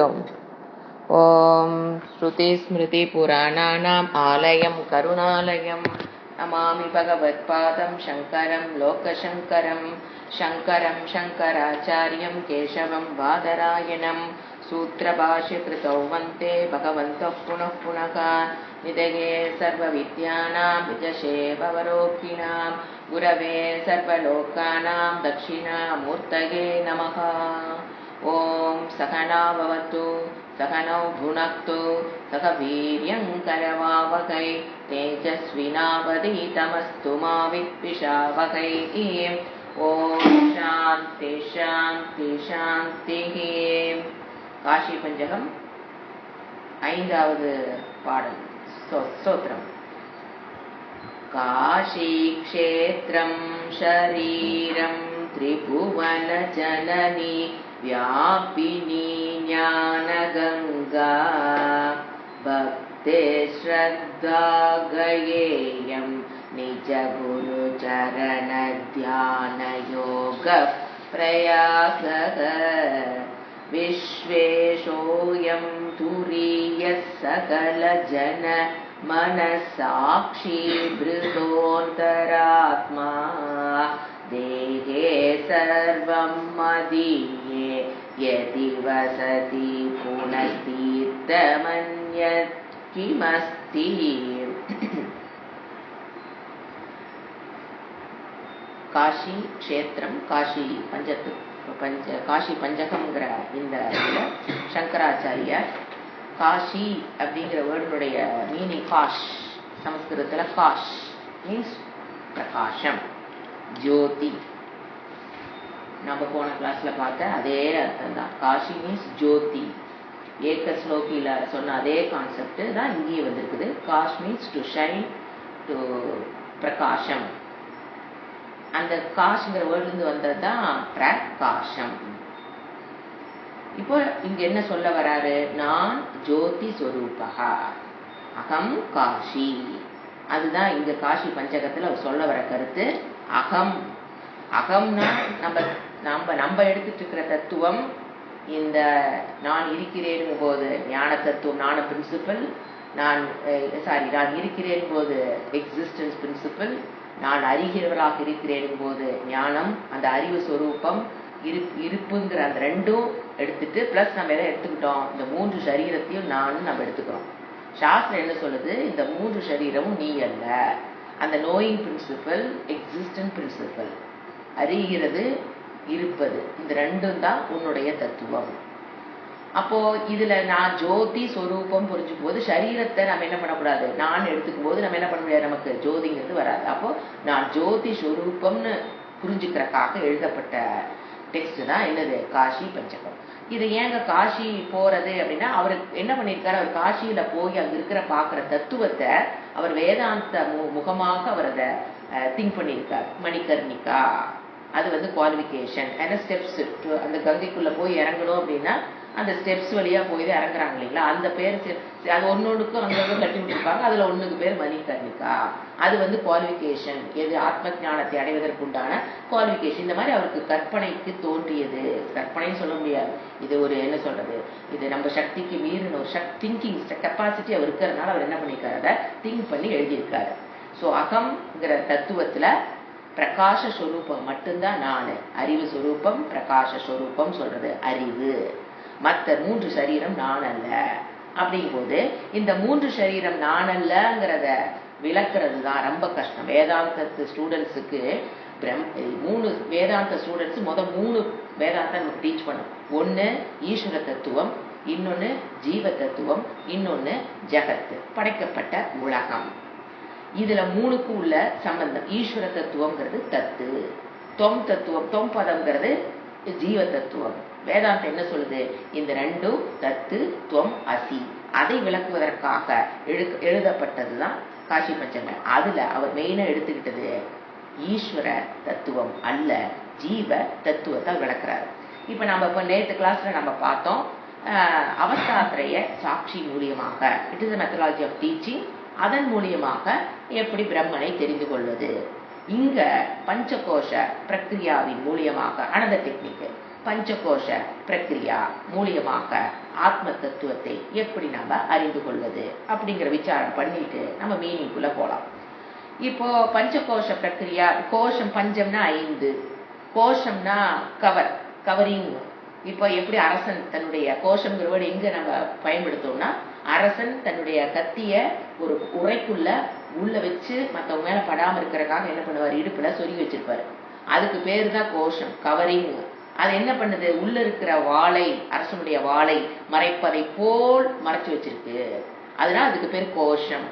ओम ॐ श्रुतिस्मृतिपुराणानाम् आलयं करुणालयं नमामि भगवत्पादं शङ्करं लोकशङ्करं शङ्करं शङ्कराचार्यं केशवं बादरायणं सूत्रभाष्यकृतौ वन्दे भगवन्तः पुनः पुनः निधये सर्वविद्यानां विजशे भवरोगिणां गुरवे सर्वलोकानां दक्षिणामूर्तये नमः। ओम सहना भवतु सहनौ भुनक्तु सह वीर्यं करवावहै तेजस्विनावधीतमस्तु मा विद्विषावहै। ओम शांति शांति शांतिः। काशी पंचகம் ஐந்தாவது பாடல் ஸ்தோத்திரம். காஷி க்ஷேத்ரம் ஷரீரம் त्रिभुवन जननी व्यापिनी ज्ञानगंगा भक्ते श्रद्धा गयेयं निज गुरु चरण ध्यान योग प्रयागः विश्वेशोऽयं तुरीयः सकल जन मनसाक्षी भृतोऽन्तरात्मा देहे सर्वं मदीये यदि वसति पुनस्तीर्थमन्यत् किमस्ति। காஷி க்ஷேத்திரம் காஷி காஷி பஞ்சகம்ங்கிற இந்த சங்கராச்சாரியார் காஷி அப்படிங்கிற வேர்டுடைய மீனிங் காஷ், சமஸ்கிருதத்தில் காஷ் மீன்ஸ் பிரகாஷம், ஜோதி. நம்ம போன கிளாஸ்ல பார்த்த அதே அர்த்தம் தான். காஷி மீன்ஸ் ஜோதி. ஏக ஸ்லோகில சொன்ன அதே கான்செப்ட் தான் இங்கேயே வந்திருக்குது. காஷ் மீன்ஸ் டு ஷைன், டு பிரகாஷம். அந்த காஷ்ங்கிற வேர்ட்லேருந்து வந்தது தான் பிரகாஷம். இப்போ இங்க என்ன சொல்ல வராரு? நான் ஜோதி ஸ்வரூபா அகம் காஷி. அதுதான் இங்க காஷி பஞ்சகத்துல அவர் சொல்ல வர கருத்து. அகம், அகம்னா நம்ம எடுத்துட்டு இருக்கிற தத்துவம். இந்த நான் இருக்கிறேன் போது ஞான தத்துவம், ஞான பிரின்சிபல். நான் இருக்கிறேன் போது எக்ஸிஸ்டன்ஸ் பிரின்சிபல். நான் அறிகிறவராக இருக்கிறேன் போது ஞானம், அந்த அறிவு ஸ்வரூபம், இருப்புங்கிற அந்த ரெண்டும் எடுத்துட்டு பிளஸ் நம்ம எதை எடுத்துக்கிட்டோம்? இந்த மூன்று சரீரத்தையும் நான் நம்ம எடுத்துக்கிறோம். சாஸ்திரம் என்ன சொல்லுது? இந்த மூன்று சரீரமும் நீ அல்ல. அந்த நோயிங் பிரின்சிபல், எக்ஸிஸ்டன்ட் பிரின்சிபல், அறிகிறது, இருப்பது, இந்த ரெண்டும் தான் உன்னுடைய தத்துவம். அப்போ இதுல நான் ஜோதி ஸ்வரூபம் புரிஞ்சுக்கும் போது சரீரத்தை நம்ம என்ன பண்ணக்கூடாது? நான் எடுத்துக்கும் போது நம்ம என்ன பண்ண முடியாது? நமக்கு ஜோதிங்கிறது வராது. அப்போ நான் ஜோதி ஸ்வரூபம்னு புரிஞ்சுக்கிறக்காக எழுதப்பட்ட டெக்ஸ்ட் தான் என்னது? காஷி பஞ்சகம். இது ஏங்க காஷி போறது அப்படின்னா, அவர் என்ன பண்ணியிருக்காரு? அவர் காஷியில போய் அங்க இருக்கிற பாக்குற தத்துவத்தை அவர் வேதாந்த முகமாக அவர் அதை திங்க் பண்ணியிருக்கார். மணிகர்ணிகா அது குவாலிஃபிகேஷன். ஏன்னா ஸ்டெப்ஸ், அந்த கங்கைக்குள்ள போய் இறங்கணும் அப்படின்னா அந்த ஸ்டெப்ஸ் வழியா போய் தான் இறங்குறாங்க இல்லைங்களா? அந்த பேர் அது ஒன்னொன்னுக்கும் அங்கங்க கட்டி விட்டுருப்பாங்க. அதுல ஒண்ணுக்கு பேர் மணிகர்ணிகா. அது குவாலிஃபிகேஷன். எது? ஆத்ம ஞானத்தை அடைவதற்குண்டான குவாலிஃபிகேஷன். இந்த மாதிரி அவருக்கு கற்பனைக்கு தோன்றியது. கற்பனைன்னு சொல்ல முடியாது, இது ஒரு என்ன சொல்றது, இது நம்ம சக்திக்கு மீறின ஒரு திங்கிங் கெப்பாசிட்டி அவர் இருக்கிறதுனால அவர் என்ன பண்ணிருக்காரு? அதை திங்க் பண்ணி எழுதியிருக்காரு. ஸோ அகம்ங்கிற தத்துவத்துல பிரகாஷ ஸ்வரூபம் மட்டும்தான் நான். அறிவு ஸ்வரூபம், பிரகாஷ ஸ்வரூபம் சொல்றது அறிவு. மற்ற மூன்று சரீரம் நான் அல்ல. அப்படிங்கும்போது இந்த மூன்று சரீரம் நான் அல்லங்கிறத விளக்குறது தான் ரொம்ப கஷ்டம். வேதாந்த ஸ்டூடெண்ட்ஸுக்கு மூணு வேதாந்த ஸ்டூடெண்ட்ஸ் மூணு வேதாந்தம் நமக்கு டீச் பண்ணும். ஒன்று ஈஸ்வர தத்துவம், இன்னொன்று ஜீவ தத்துவம், இன்னொன்று ஜகத்து, படைக்கப்பட்ட உலகம். இதுல மூணுக்கு உள்ள சம்பந்தம். ஈஸ்வர தத்துவம்ங்கிறது தத்து, தொம் தத்துவம், தொம் பதம்ங்கிறது ஜீவ தத்துவம். வேதாந்தம் என்ன சொல்லுது? இந்த ரெண்டும் தத்து, துவம், அசி. அதை விளக்குவதற்காக எழுதப்பட்டதுதான் காஷி பஞ்சகம். அதுல அவர் மெயினா எடுத்துக்கிட்டது ஈஸ்வர தத்துவம் அல்ல, ஜீவ தத்துவத்தை விளக்குறாரு. இப்ப நம்ம நேற்று கிளாஸ்ல நம்ம பார்த்தோம் அவஸ்தாத்ரய சாட்சி மூலியமாக, it is methodology of teaching. அதன் மூலியமாக எப்படி பிரம்மனை தெரிந்து கொள்வது. இங்க பஞ்சகோஷ பிரக்ரியாவின் மூலியமாக அனதர் டெக்னிக். பஞ்சகோஷ பிரக்ரியா மூலியமாக ஆத்ம தத்துவத்தை எப்படி நம்ம அறிந்து கொள்வது அப்படிங்கிற விசாரம் பண்ணிட்டு நம்ம மீனிங்குள்ள போலாம். இப்போ பஞ்சகோஷ பிரக்ரியா, கோஷம் பஞ்சம்னா 5, கோஷம்னா கவரிங். இப்போ எப்படி அரசன் தன்னுடைய கோஷம்ங்கிற வேர்டு எங்க நம்ம பயன்படுத்தோம்னா, அரசன் தன்னுடைய கத்திய ஒரு உரைக்குள்ள உள்ள வச்சு மற்றவங்க மேல படாம இருக்கிறதுக்காக என்ன பண்ணுவார், இடுப்புல சொருகி வச்சிருப்பாரு. அதுக்கு பேரு தான் கோஷம், கவரிங். அது என்ன பண்ணுது, உள்ள இருக்கிற வாளை, அரசனுடைய வாளை மறைப்பதை போல் மறைச்சு வச்சிருக்கு. அதனால அதுக்கு பேர் கோஷம்.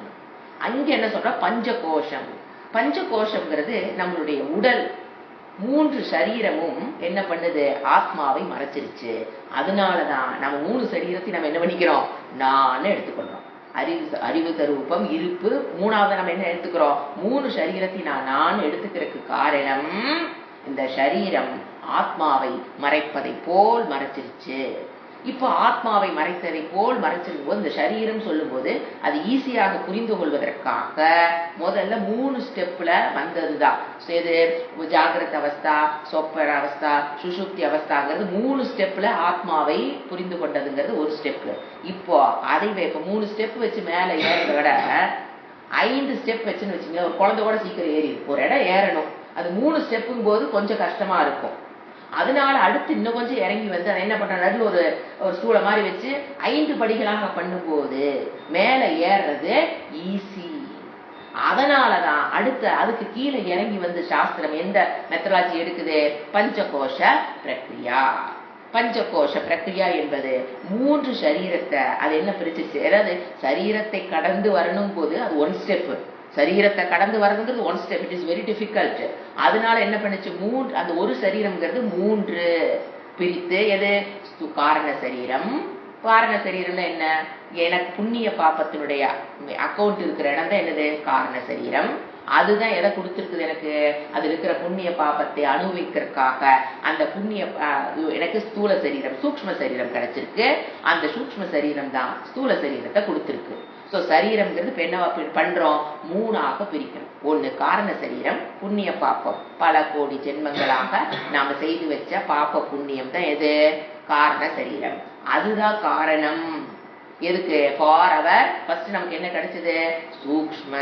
அங்க என்ன சொல்ற, பஞ்சகோஷம். பஞ்சகோஷம்ங்கிறது நம்மளுடைய உடல், 3 சரீரமும் என்ன பண்ணுது, ஆத்மாவை மறைச்சிருச்சு. அதனாலதான் நம்ம 3 சரீரத்தை நம்ம என்ன பண்ணிக்கிறோம், நான் எடுத்துக்கொள்றோம். அறிவு தரூபம் இருப்பு. 3வது நம்ம என்ன எடுத்துக்கிறோம், 3 சரீரத்தை நான் எடுத்துக்கிறதுக்கு காரணம், இந்த சரீரம் ஆத்மாவை மறைப்பதை போல் மறைச்சிருச்சு. இப்போ ஆத்மாவை மறைத்ததை போல் மறைச்சிருக்கும் போது, இந்த சரீரம் சொல்லும் போது அது ஈஸியாக புரிந்து கொள்வதற்காக முதல்ல 3 ஸ்டெப்ல வந்ததுதான். இது ஜாகிரத அவஸ்தா, சொப்பர அவஸ்தா, சுஷுப்தி அவஸ்தாங்கிறது 3 ஸ்டெப்ல ஆத்மாவை புரிந்து கொண்டதுங்கிறது ஒரு ஸ்டெப். இப்போ அதை இப்ப 3 ஸ்டெப் வச்சு மேல ஏறத விட 5 ஸ்டெப் வச்சுன்னு வச்சுங்களேன், ஒரு குழந்தை கூட சீக்கிரம் ஏறி ஒரு இடம் ஏறணும். அது 3 ஸ்டெப்புங்கும் போது கொஞ்சம் கஷ்டமா இருக்கும். அதனால அடுத்து இன்னும் கொஞ்சம் இறங்கி வந்து அதை என்ன பண்றாரு, ஒரு ஸ்டூலை மாதிரி வச்சு 5 படிகளாக பண்ணும்போது மேல ஏறுறது ஈஸி. அதனாலதான் அடுத்த அதுக்கு கீழே இறங்கி வந்து சாஸ்திரம் எந்த மெத்தடாலஜி எடுக்குது, பஞ்சகோஷ பிரக்ரியா. பஞ்சகோஷ பிரக்ரியா என்பது 3 சரீரத்தை அது என்ன பிரிச்சிச்சு, அதாவது சரீரத்தை கடந்து வரணும் போது அது 1 ஸ்டெப். சரீரத்தை கடந்து வரதுங்கிறது 1 step, it is very difficult. அதனால என்ன பண்ணுச்சு, அந்த ஒரு சரீரம்ங்கிறது 3 பிரித்து, எது காரண சரீரம். காரண சரீரம்னா என்ன, எனக்கு புண்ணிய பாப்பத்தினுடைய அக்கௌண்ட் இருக்கிற இடம் தான் என்னது, காரண சரீரம். அதுதான் எதை கொடுத்துருக்குது எனக்கு, அது இருக்கிற புண்ணிய பாப்பத்தை அனுபவிக்கிறதுக்காக அந்த புண்ணிய எனக்கு ஸ்தூல சரீரம், சூக்ஷ்ம சரீரம் கிடைச்சிருக்கு. அந்த சூக்ஷ்ம சரீரம் தான் ஸ்தூல சரீரத்தை கொடுத்துருக்கு. ஸோ சரீரம்ங்கிறது இப்போ என்ன பண்றோம், 3ஆக பிரிக்கணும். 1 காரண சரீரம், புண்ணிய பாப்பம், பல கோடி ஜென்மங்களாக நாம செய்து வச்ச பாப்ப புண்ணியம் தான் எது, காரண சரீரம். அதுதான் காரணம். எதுக்கு, ஃபார் அவர் ஃபர்ஸ்ட் நமக்கு என்ன கிடைச்சது, சூக்ஷ்ம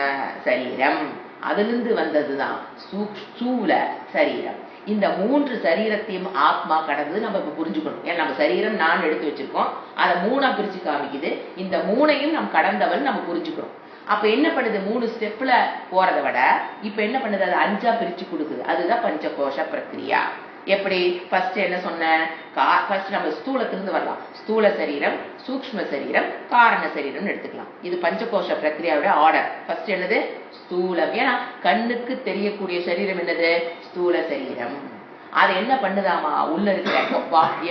சரீரம். அதிலிருந்து வந்ததுதான் ஸ்தூல சரீரம். இந்த 3 சரீரத்தையும் ஆத்மா கடந்து நம்ம இப்ப புரிஞ்சுக்கணும். ஏன்னா நம்ம சரீரம் நான் எடுத்து வச்சிருக்கோம், அதை 3ஆ பிரிச்சு காமிக்குது. இந்த 3ஐயும் நம்ம கடந்தவன் நம்ம புரிஞ்சுக்கிறோம். அப்ப என்ன பண்ணுது, 3 ஸ்டெப்ல போறதை விட இப்ப என்ன பண்ணுது, அது 5ஆ பிரிச்சு கொடுக்குது. அதுதான் பஞ்சகோஷ பிரக்ரியா. எப்படி, ஃபர்ஸ்ட் என்ன சொன்ன, ஃபர்ஸ்ட் நம்ம ஸ்தூலத்திலிருந்து வரலாம். ஸ்தூல சரீரம், சூக்ஷ்ம சரீரம், காரண சரீரம் எடுத்துக்கலாம். இது பஞ்சகோஷ பிரக்ரியாவோட ஆர்டர். ஃபர்ஸ்ட் என்னது, ஸ்தூலம். ஏன்னா கண்ணுக்கு தெரியக்கூடிய சரீரம் என்னது, ஸ்தூல சரீரம். அது என்ன பண்ணுதாமா, உள்ள இருக்கிற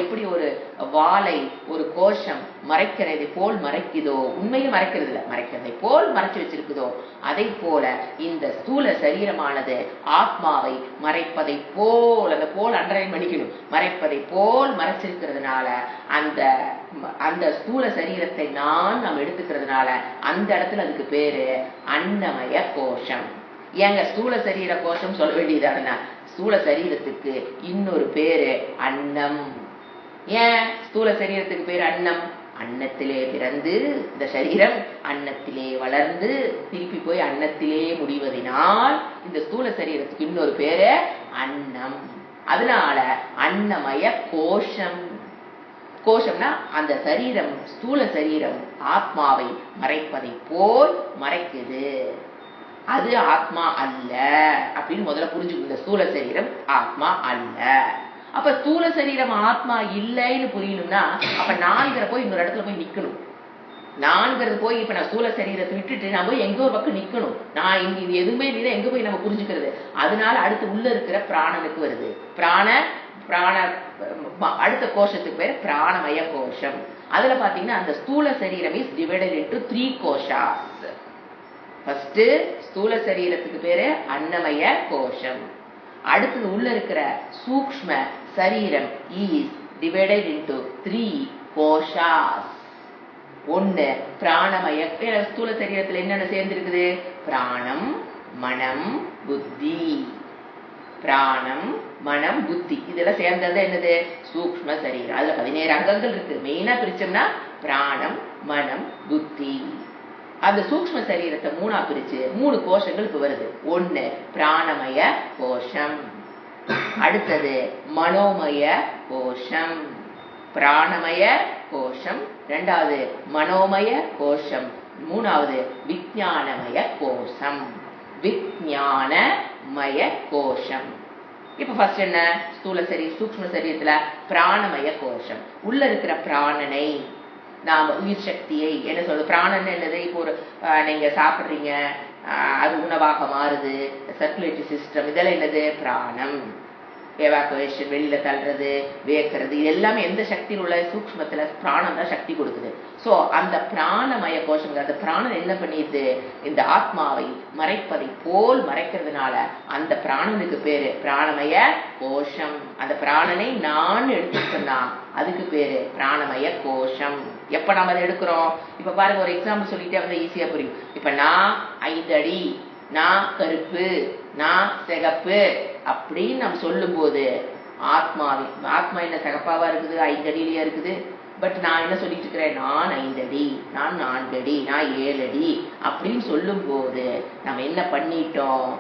எப்படி ஒரு வாளை ஒரு கோஷம் மறைக்கிறதை போல் மறைக்குதோ, உண்மையில் மறைக்கிறது இல்லை, மறைக்கிறதை போல் மறைச்சு வச்சிருக்குதோ, அதை போல இந்த ஸ்தூல சரீரமானது ஆத்மாவை மறைப்பதை போல், அந்த போல் அண்டர்லைன் பண்ணிக்கணும், மறைப்பதை போல் மறைச்சிருக்கிறதுனால அந்த ஸ்தூல சரீரத்தை நாம் எடுத்துக்கிறதுனால அந்த இடத்துல அதுக்கு பேரு அன்னமய கோஷம். ஏங்க ஸ்தூல சரீர கோஷம் சொல்ல வேண்டியதான, ஸ்தூல சரீரத்துக்கு இன்னொரு பேரு அன்னம். ஏன் ஸ்தூல சரீரத்துக்கு பேரு அன்னம், அன்னத்திலே பிறந்து இந்த சரீரம் அன்னத்திலே வளர்ந்து திருப்பி போய் அன்னத்திலே முடிவதனால் இந்த ஸ்தூல சரீரத்துக்கு இன்னொரு பேரு அன்னம். அதனால அன்னமய கோஷம். கோஷம்னா அந்த சரீரம், ஸ்தூல சரீரம் ஆத்மாவை மறைப்பதை போல் மறைக்குது. அது ஆத்மா அல்ல அப்படின்னு முதல்ல புரிஞ்சுக்கணும். இந்த ஸ்தூல சரீரம் ஆத்மா அல்ல. அப்ப ஸ்தூல சரீரம் ஆத்மா இல்லைன்னு புரியணும்னா அப்ப நான்கிற போய் இன்னொரு இடத்துல போய் நிக்கணும். நான்கிறது போய் இப்ப நான் ஸ்தூல சரீரத்தை விட்டுட்டு நான் போய் எங்க ஒரு பக்கம் நிக்கணும். நான் இங்க இது எதுவுமே இல்லை, எங்க போய் நம்ம புரிஞ்சுக்கிறது. அதனால அடுத்து உள்ள இருக்கிற பிராணனுக்கு வருது. பிராண அடுத்த கோஷத்துக்கு பேர் பிராணமய கோஷம். அதுல பாத்தீங்கன்னா அந்த ஸ்தூல சரீரம் இஸ் டிவைடட் இன்டு 3 கோஷாஸ். ஃபர்ஸ்ட் ஸ்தூல சரீரத்துக்கு பேரு அன்னமய கோஷம். அடுத்தது உள்ள இருக்கிற சூக்ஷ்ம சரீரம் இஸ் டிவைடட் இன்டு 3 கோஷாஸ். 1 பிராணமய. ஸ்தூல சரீரத்துல என்னென்ன சேர்ந்திருக்குது, பிராணம், மனம், புத்தி. பிராணம், மனம், புத்தி இதெல்லாம் சேர்ந்தது என்னது? சூக்ஷ்ம சரீரம். அதுல 17 அங்கங்கள் இருக்கு. மெயினா பிரிச்சோம்னா பிராணம், மனம், புத்தி. அந்த சூக்ஷ்ம சரீரத்தை 3ஆ பிரிச்சு 3 கோஷங்கள் இப்ப வருது. 1 பிராணமய கோஷம், அடுத்தது மனோமய கோஷம், பிராணமய கோஷம், 2வது மனோமய கோஷம், 3வது விஞ்ஞானமய கோஷம். விஞ்ஞானமய கோஷம். இப்ப ஃபர்ஸ்ட் என்ன? ஸ்தூல சரீரம், சூக்ஷ்ம சரீரத்துல பிராணமய கோஷம். உள்ள இருக்கிற பிராணனை நாம உயிர் சக்தியை என்ன சொல்றது? பிராணன் என்னது? இப்போ ஒரு நீங்க சாப்பிடுறீங்க, அது உணவாக மாறுது, சர்க்குலேட்டரி சிஸ்டம், இதெல்லாம் என்னது? பிராணம். எவாக்குவேஷன், வெளியில தள்ளுறது, வேக்கிறது, இது எல்லாமே எந்த சக்தியில் உள்ள? சூக்ஷ்மத்துல பிராணம் தான் சக்தி கொடுக்குது. சோ அந்த பிராணமய கோஷங்கள், அந்த பிராணம் என்ன பண்ணிடுது? இந்த ஆத்மாவை மறைப்பதை போல் மறைக்கிறதுனால அந்த பிராணனுக்கு பேரு பிராணமய கோஷம். அந்த பிராணனை நான் எடுத்துக்கிட்டா அதுக்கு பேரு பிராணமய கோஷம். எப்ப நாம அதை எடுக்கிறோம்? இப்ப பாருங்க, ஒரு எக்ஸாம்பிள் சொல்லிட்டே வந்து ஈஸியா புரியும். இப்ப நான் 5 அடி, நான் கருப்பு, நான் சிகப்பு அப்படின்னு நம்ம சொல்லும் போது ஆத்மா என்ன சிகப்பாவா இருக்குது? 5 அடியிலயா இருக்குது? பட் நான் என்ன சொல்லிட்டு இருக்கிறேன்? நான் 5 அடி, நான் 4 அடி, நான் 7 அடி அப்படின்னு சொல்லும் போது நம்ம என்ன பண்ணிட்டோம்?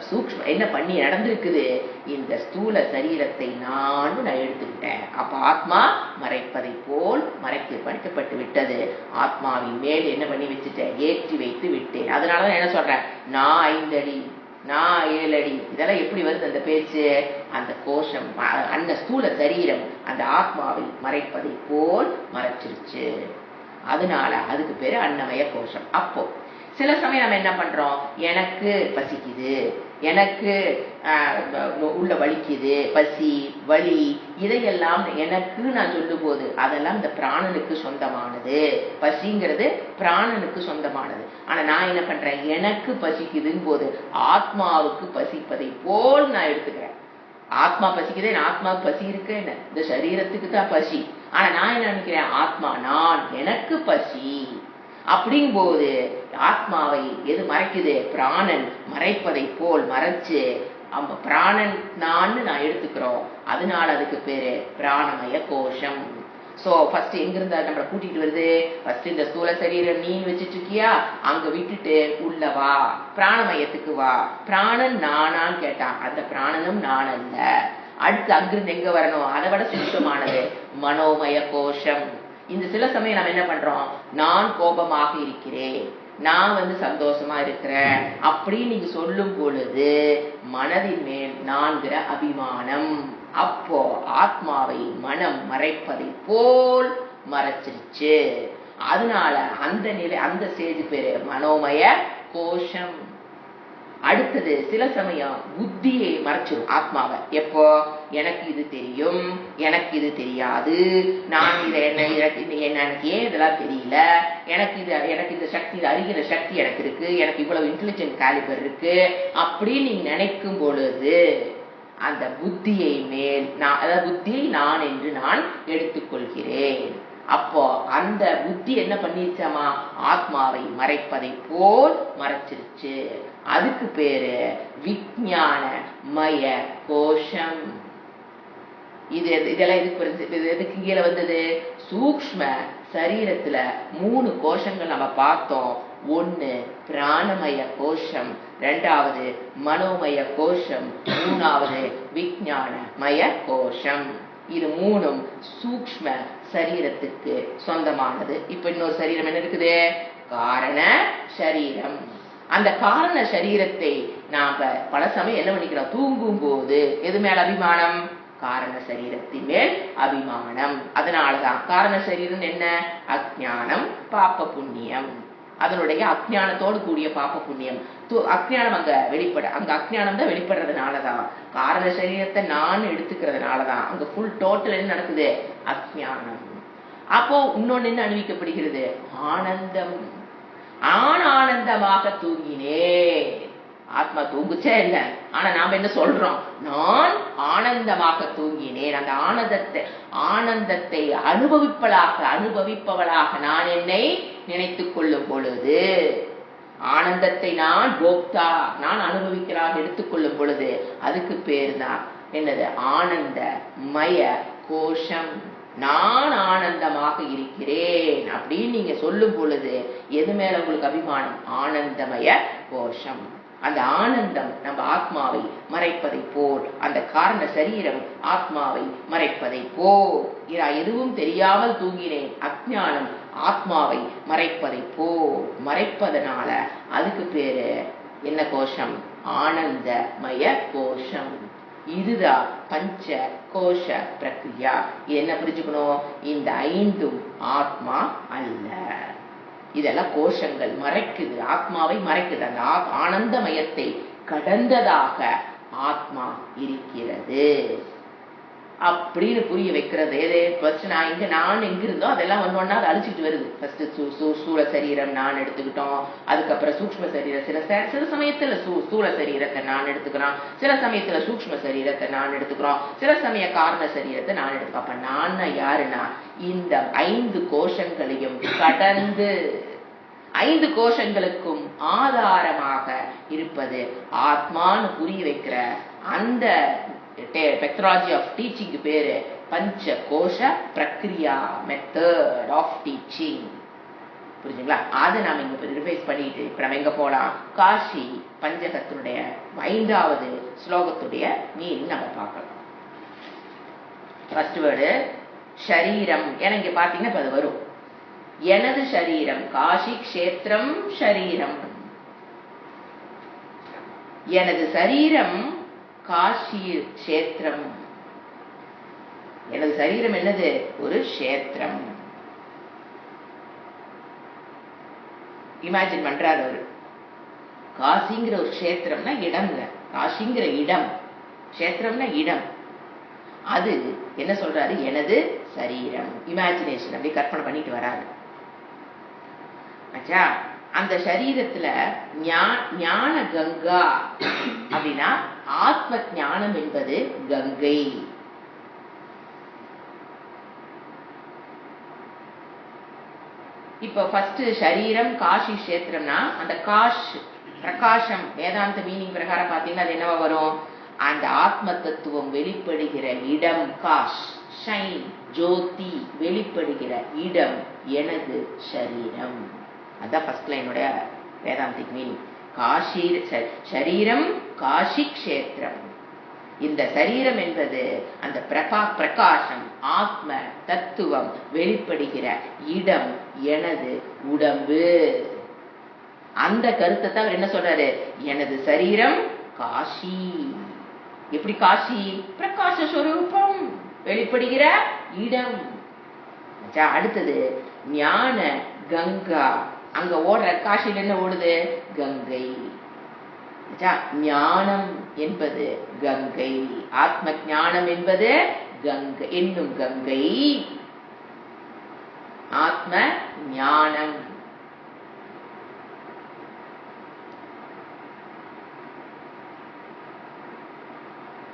சூக்ஷ்ம என்ன பண்ணி நடந்திருக்குது? இந்த ஸ்தூல சரீரத்தை நான் எடுத்துக்கிட்டேன். அப்ப ஆத்மா மறைப்பதை போல் மறைக்கப்பட்டு விட்டது. ஆத்மாவின் மேல் என்ன பண்ணி வச்சுட்டேன்? ஏற்றி வைத்து விட்டேன். அதனாலதான் என்ன சொல்றேன்? நான் 5 அடி, நான் 7 அடி. இதெல்லாம் எப்படி வருது அந்த பேச்சு? அந்த கோஷம், அந்த ஸ்தூல சரீரம் அந்த ஆத்மாவை மறைப்பதை போல் மறைச்சிருச்சு. அதனால அதுக்கு பேரு அன்னமய கோஷம். அப்போ சில சமயம் நம்ம என்ன பண்றோம்? எனக்கு பசிக்குது, எனக்கு உள்ள வலிக்குது, பசி, வலி, இதையெல்லாம் எனக்கு நான் சொல்லும் போது அதெல்லாம் இந்த பிராணனுக்கு சொந்தமானது. பசிங்கிறது பிராணனுக்கு சொந்தமானது. ஆனா நான் என்ன பண்றேன்? எனக்கு பசிக்குதுன்னு போது ஆத்மாவுக்கு பசிப்பதை போல் நான் எடுத்துக்கிறேன். ஆத்மா பசிக்குதே, ஆத்மாவுக்கு பசி இருக்கு என்ன? இந்த சரீரத்துக்கு தான் பசி. ஆனா நான் என்ன நினைக்கிறேன்? ஆத்மா நான், எனக்கு பசி. அப்படிங்கும் போது ஆத்மாவை எது மறைக்குது? பிராணன் மறைப்பதை போல் மறைச்சு பிராணன் நான் எடுத்துக்கிறோம். அதனால அதுக்கு பேரு பிராணமய கோஷம். சோ ஃபர்ஸ்ட் எங்கிருந்தா நம்மளை கூட்டிட்டு வருது? ஃபர்ஸ்ட் இந்த ஸ்தூல சரீரம் நீ வச்சுட்டு இருக்கியா, அங்க விட்டுட்டு உள்ளவா, பிராணமயத்துக்கு வா. பிராணன் நானான்னு கேட்டான். அந்த பிராணனும் நான் அல்ல. அடுத்து அங்கிருந்து எங்க வரணும்? அதை விட சுத்தமானது மனோமய கோஷம். இந்த சில சமயம் நம்ம என்ன பண்றோம்? நான் கோபமாக இருக்கிறேன், நான் சந்தோஷமா இருக்கிறேன் அப்படின்னு நீங்க சொல்லும் பொழுது மனதின் மேல் நான்கிற அபிமானம். அப்போ ஆத்மாவை மனம் மறைப்பதை போல் மறைச்சிருச்சு. அதனால அந்த நிலை, அந்த ஸ்டேஜ் பேரு மனோமய கோஷம். அடுத்தது சில சமயம் புத்தியை மறைச்சிடும் ஆத்மாவை. எப்போ? எனக்கு இது தெரியும், எனக்கு இது தெரியாது, நான் இதை எனக்கு ஏன் இதெல்லாம் தெரியல, எனக்கு இந்த சக்தி, அறிகிற சக்தி எனக்கு இருக்கு, எனக்கு இவ்வளவு இன்டெலிஜென்ட் காலிபர் இருக்கு அப்படின்னு நீங்க நினைக்கும் பொழுது அந்த புத்தியை மேல் நான், அதாவது புத்தியை நான் என்று நான் எடுத்துக்கொள்கிறேன். அப்போ அந்த புத்தி என்ன பண்ணிருச்சாமா? ஆத்மாவை மறைப்பதை போல் மறைச்சிருச்சு. அதுக்கு பேரு விஞ்ஞானமய கோஷம். இதெல்லாம் எதுக்கு கீழே வந்தது? சூக்ஷ்ம சரீரத்துல 3 கோஷங்கள் நம்ம பார்த்தோம். 1 பிராணமய கோஷம், 2வது மனோமய கோஷம், 3வது விஞ்ஞானமய கோஷம். இது 3ம் சூக்ஷ்ம சரீரத்துக்கு சொந்தமானது. இப்ப இன்னொரு சரீரம் என்ன இருக்குது? காரண சரீரம். அந்த காரண சரீரத்தை நாம பல சமயம் என்ன பண்ணிக்கிறோம்? தூங்கும் போது எது மேல் அபிமானம்? காரண சரீரத்தின் மேல் அபிமானம். அதனாலதான் காரண சரீரம் என்ன? அஜ்ஞானம், பாப்ப புண்ணியம். அதனுடைய அஜ்ஞானத்தோடு கூடிய பாப்ப புண்ணியம். அஜ்ஞானம் அங்க அஜ்ஞானம் தான் வெளிப்படுறதுனாலதான், காரண சரீரத்தை நான் எடுத்துக்கிறதுனாலதான் அங்க ஃபுல் டோட்டல் என்ன நடக்குது? அஜ்ஞானம். அப்போ இன்னொன்னு என்ன அனுபவிக்கப்படுகிறது? ஆனந்தம். ஆனந்தமாக தூங்கினே. ஆத்மா தூங்குச்சே இல்ல, ஆனா நாம என்ன சொல்றோம்? நான் ஆனந்தமாக தூங்கினேன். அந்த ஆனந்தத்தை அனுபவிப்பவளாக நான் என்னை நினைத்துக் கொள்ளும் பொழுது ஆனந்தத்தை நான் போக்தா, நான் அனுபவிக்கிறாக எடுத்துக்கொள்ளும் பொழுது அதுக்கு பேர் தான் என்னது? ஆனந்த மய கோஷம். நான் ஆனந்தமாக இருக்கிறேன் அப்படின்னு நீங்க சொல்லும் பொழுது எது மேல உங்களுக்கு அபிமானம்? ஆனந்தமய கோஷம். அந்த ஆனந்தம் நம்ம ஆத்மாவை மறைப்பதை போல், அந்த காரண சரீரம் ஆத்மாவை மறைப்பதை போல், எதுவும் தெரியாமல் தூங்கினேன், அஞ்ஞானம் ஆத்மாவை மறைப்பதை போல் மறைப்பதனால அதுக்கு பேரு என்ன கோஷம்? ஆனந்தமய கோஷம். இதுதான் பஞ்ச கோஷ பிரக்ரியா. என்ன புரிஞ்சுக்கணும்? இந்த 5ம் ஆத்மா அல்ல. இதெல்லாம் கோஷங்கள், மறைக்குது, ஆத்மாவை மறைக்குது. அந்த ஆனந்தமயத்தை கடந்ததாக ஆத்மா இருக்கிறது அப்படின்னு புரிய வைக்கிறது. எது? ஃபர்ஸ்ட் நான் எங்க இருந்தோ அதெல்லாம் ஒன்னா அதை அழிச்சிட்டு வருது. ஃபர்ஸ்ட் ஸ்தூல சரீரம் நான் எடுத்துக்கிட்டோம், அதுக்கப்புறம் சூக்ஷ்ம சரீரம், சில சமயத்துல ஸ்தூல சரீரத்தை நான் எடுத்துக்கிறோம், சில சமயத்துல சூக்ஷ்ம சரீரத்தை நான் எடுத்துக்கிறோம், சில சமய காரண சரீரத்தை நான் எடுத்துக்கிறோம். அப்ப நான் யாருன்னா இந்த 5 கோஷங்களையும் கடந்து 5 கோஷங்களுக்கும் ஆதாரமாக இருப்பது ஆத்மான்னு புரிய வைக்கிற அந்த மெத்தடாலஜி ஆஃப் டீச்சிங் பேரு பஞ்ச கோஷ பிரக்ரியா, மெத்தட் ஆஃப் டீச்சிங். புரிஞ்சுங்களா? அதை நாம இங்க ரிவைஸ் பண்ணிட்டு இப்ப நம்ம எங்க போலாம்? காஷி பஞ்சகத்தினுடைய 5வது ஸ்லோகத்துடைய மீனிங் நம்ம பார்க்கலாம். ஃபர்ஸ்ட் வேர்டு ஷரீரம். ஏன்னா இங்க பாத்தீங்கன்னா இப்ப அது வரும். எனது ஷரீரம், காஷி க்ஷேத்திரம் ஷரீரம். எனது சரீரம் காஷி க்ஷேத்திரம். எனது சரீரம் என்னது? ஒரு க்ஷேத்திரம். இமேஜின் பண்றாரு அவரு. காசிங்கிற ஒரு க்ஷேத்திரம்னா இடம்ங்க. காசிங்கிற இடம், க்ஷேத்திரம்னா இடம். அது என்ன சொல்றாரு? எனது சரீரம். இமேஜினேஷன் அப்படி கற்பனை பண்ணிட்டு வராரு. ஆச்சா? அந்த சரீரத்துல ஞான கங்கா அப்படின்னா ஆத்ம ஞானம் என்பது கங்கை. இப்ப ஃபர்ஸ்ட் சரீரம் காஷி கஷேத்திரம்னா அந்த காஷ் பிரகாசம், வேதாந்த மீனிங் பிரகாரம் பாத்தீங்கன்னா அது என்னவா வரும்? அந்த ஆத்ம தத்துவம் வெளிப்படுகிற இடம் காஷ், ஷைன், ஜோதி வெளிப்படுகிற இடம் எனது சரீரம். அதான் ஃபர்ஸ்ட் லைனுடைய வேதாந்திக் மீனிங். காஷி சரீரம் காஷி க்ஷேத்திரம். இந்த சரீரம் என்பது அந்த பிரகாசம், ஆத்ம தத்துவம் வெளிப்படுகிற இடம் எனது உடம்பு. அந்த கருத்தை தான் அவர் என்ன சொல்றாரு? எனது சரீரம் காஷி. எப்படி காஷி? பிரகாச ஸ்வரூபம் வெளிப்படுகிற இடம். அடுத்தது ஞான கங்கா. அங்க ஓடுற காஷியில் என்ன ஓடுது? கங்கை. ஞானம் என்பது கங்கை, ஆத்ம ஞானம் என்பது கங்கை என்னும் கங்கை. ஆத்ம ஞானம்.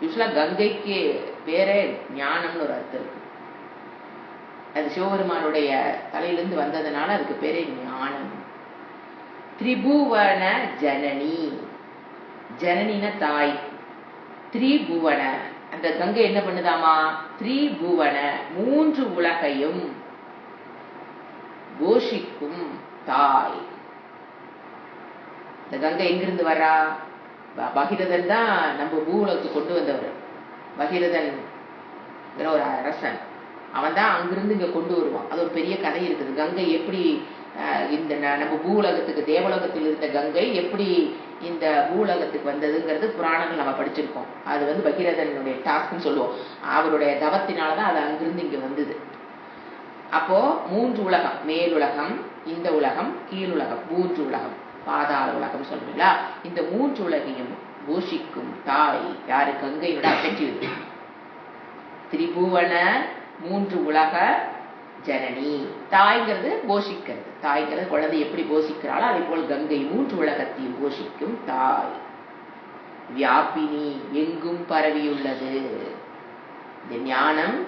யூஸ்வலா கங்கைக்கு பேரே ஞானம்னு ஒரு அர்த்தம் இருக்கு. அது சிவபெருமானுடைய தலையிலிருந்து வந்ததுனால அதுக்கு பேரே ஞானம். திரிபுவன ஜனனி. ஜனனின தாய். திரிபுவன, அந்த கங்கை என்ன பண்ணுதாமா? திரிபுவன 3 உலகையும் போஷிக்கும் தாய். இந்த கங்கை எங்கிருந்து வரா? பகீரதன் தான் நம்ம பூவுலகத்துக்கு கொண்டு வந்தவர். பகீரதன் ஒரு அரசன், அவன் தான் அங்கிருந்து இங்க கொண்டு வருவான். அது ஒரு பெரிய கதை இருக்குது. கங்கை எப்படி இந்த நம்ம பூவுலகத்துக்கு, தேவலோகத்தில் இருந்த கங்கை எப்படி இந்த பூவுலகத்துக்கு வந்ததுங்கிறது புராணங்கள் நம்ம படிச்சிருக்கோம். அது பகீரதனுடைய டாஸ்க்னு சொல்லுவோம். அவருடைய தவத்தினாலதான் அது அங்கிருந்து இங்க வந்தது. அப்போ 3 உலகம், மேலுலகம், இந்த உலகம், கீழுலகம், 3 உலகம், பாதாள உலகம் சொல்றீங்களா? இந்த 3 உலகையும் போஷிக்கும் தாய் யாரு? கங்கையோட அஃபெக்டிவ். திரிபுவன 3 உலக ஜனனி. தாய்ங்கிறது போஷிக்கிறது. தாய்ங்கிறது குழந்தை எப்படி போஷிக்கிறாளோ அதே போல் கங்கை 3 உலகத்தையும் போஷிக்கும் தாய். வியாபினி, எங்கும் பரவியுள்ளது. இந்த ஞானம்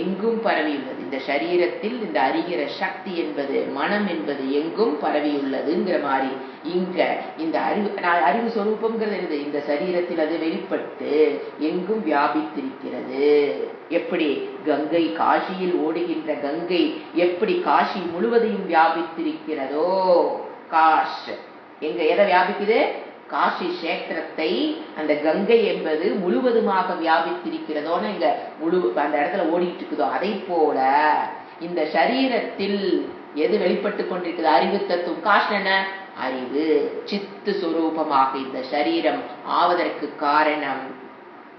எங்கும் பரவியுள்ளது. இந்த சரீரத்தில் இந்த அறிகிற சக்தி என்பது, மனம் என்பது எங்கும் பரவியுள்ளதுங்கிற மாதிரி இங்க இந்த அறிவு சொரூபம்ங்கிறது என்னது? இந்த சரீரத்தில் அது வெளிப்பட்டு எங்கும் வியாபித்திருக்கிறது. எப்படி கங்கை, காசியில் ஓடுகின்ற கங்கை எப்படி காசி முழுவதையும் வியாபித்திருக்கிறதோ, காஷ் எங்க எதை வியாபிக்குது? காசி கஷேத்திரத்தை அந்த கங்கை என்பது முழுவதுமாக வியாபித்திருக்கிறதோன்னு இங்க முழு அந்த இடத்துல ஓடிட்டு இருக்குதோ, அதை போல இந்த சரீரத்தில் எது வெளிப்பட்டு கொண்டிருக்குது? அறிவு தத்துவம். காஷ் என்ன? அறிவு. சித்து சுரூபமாக இந்த சரீரம் ஆவதற்கு காரணம்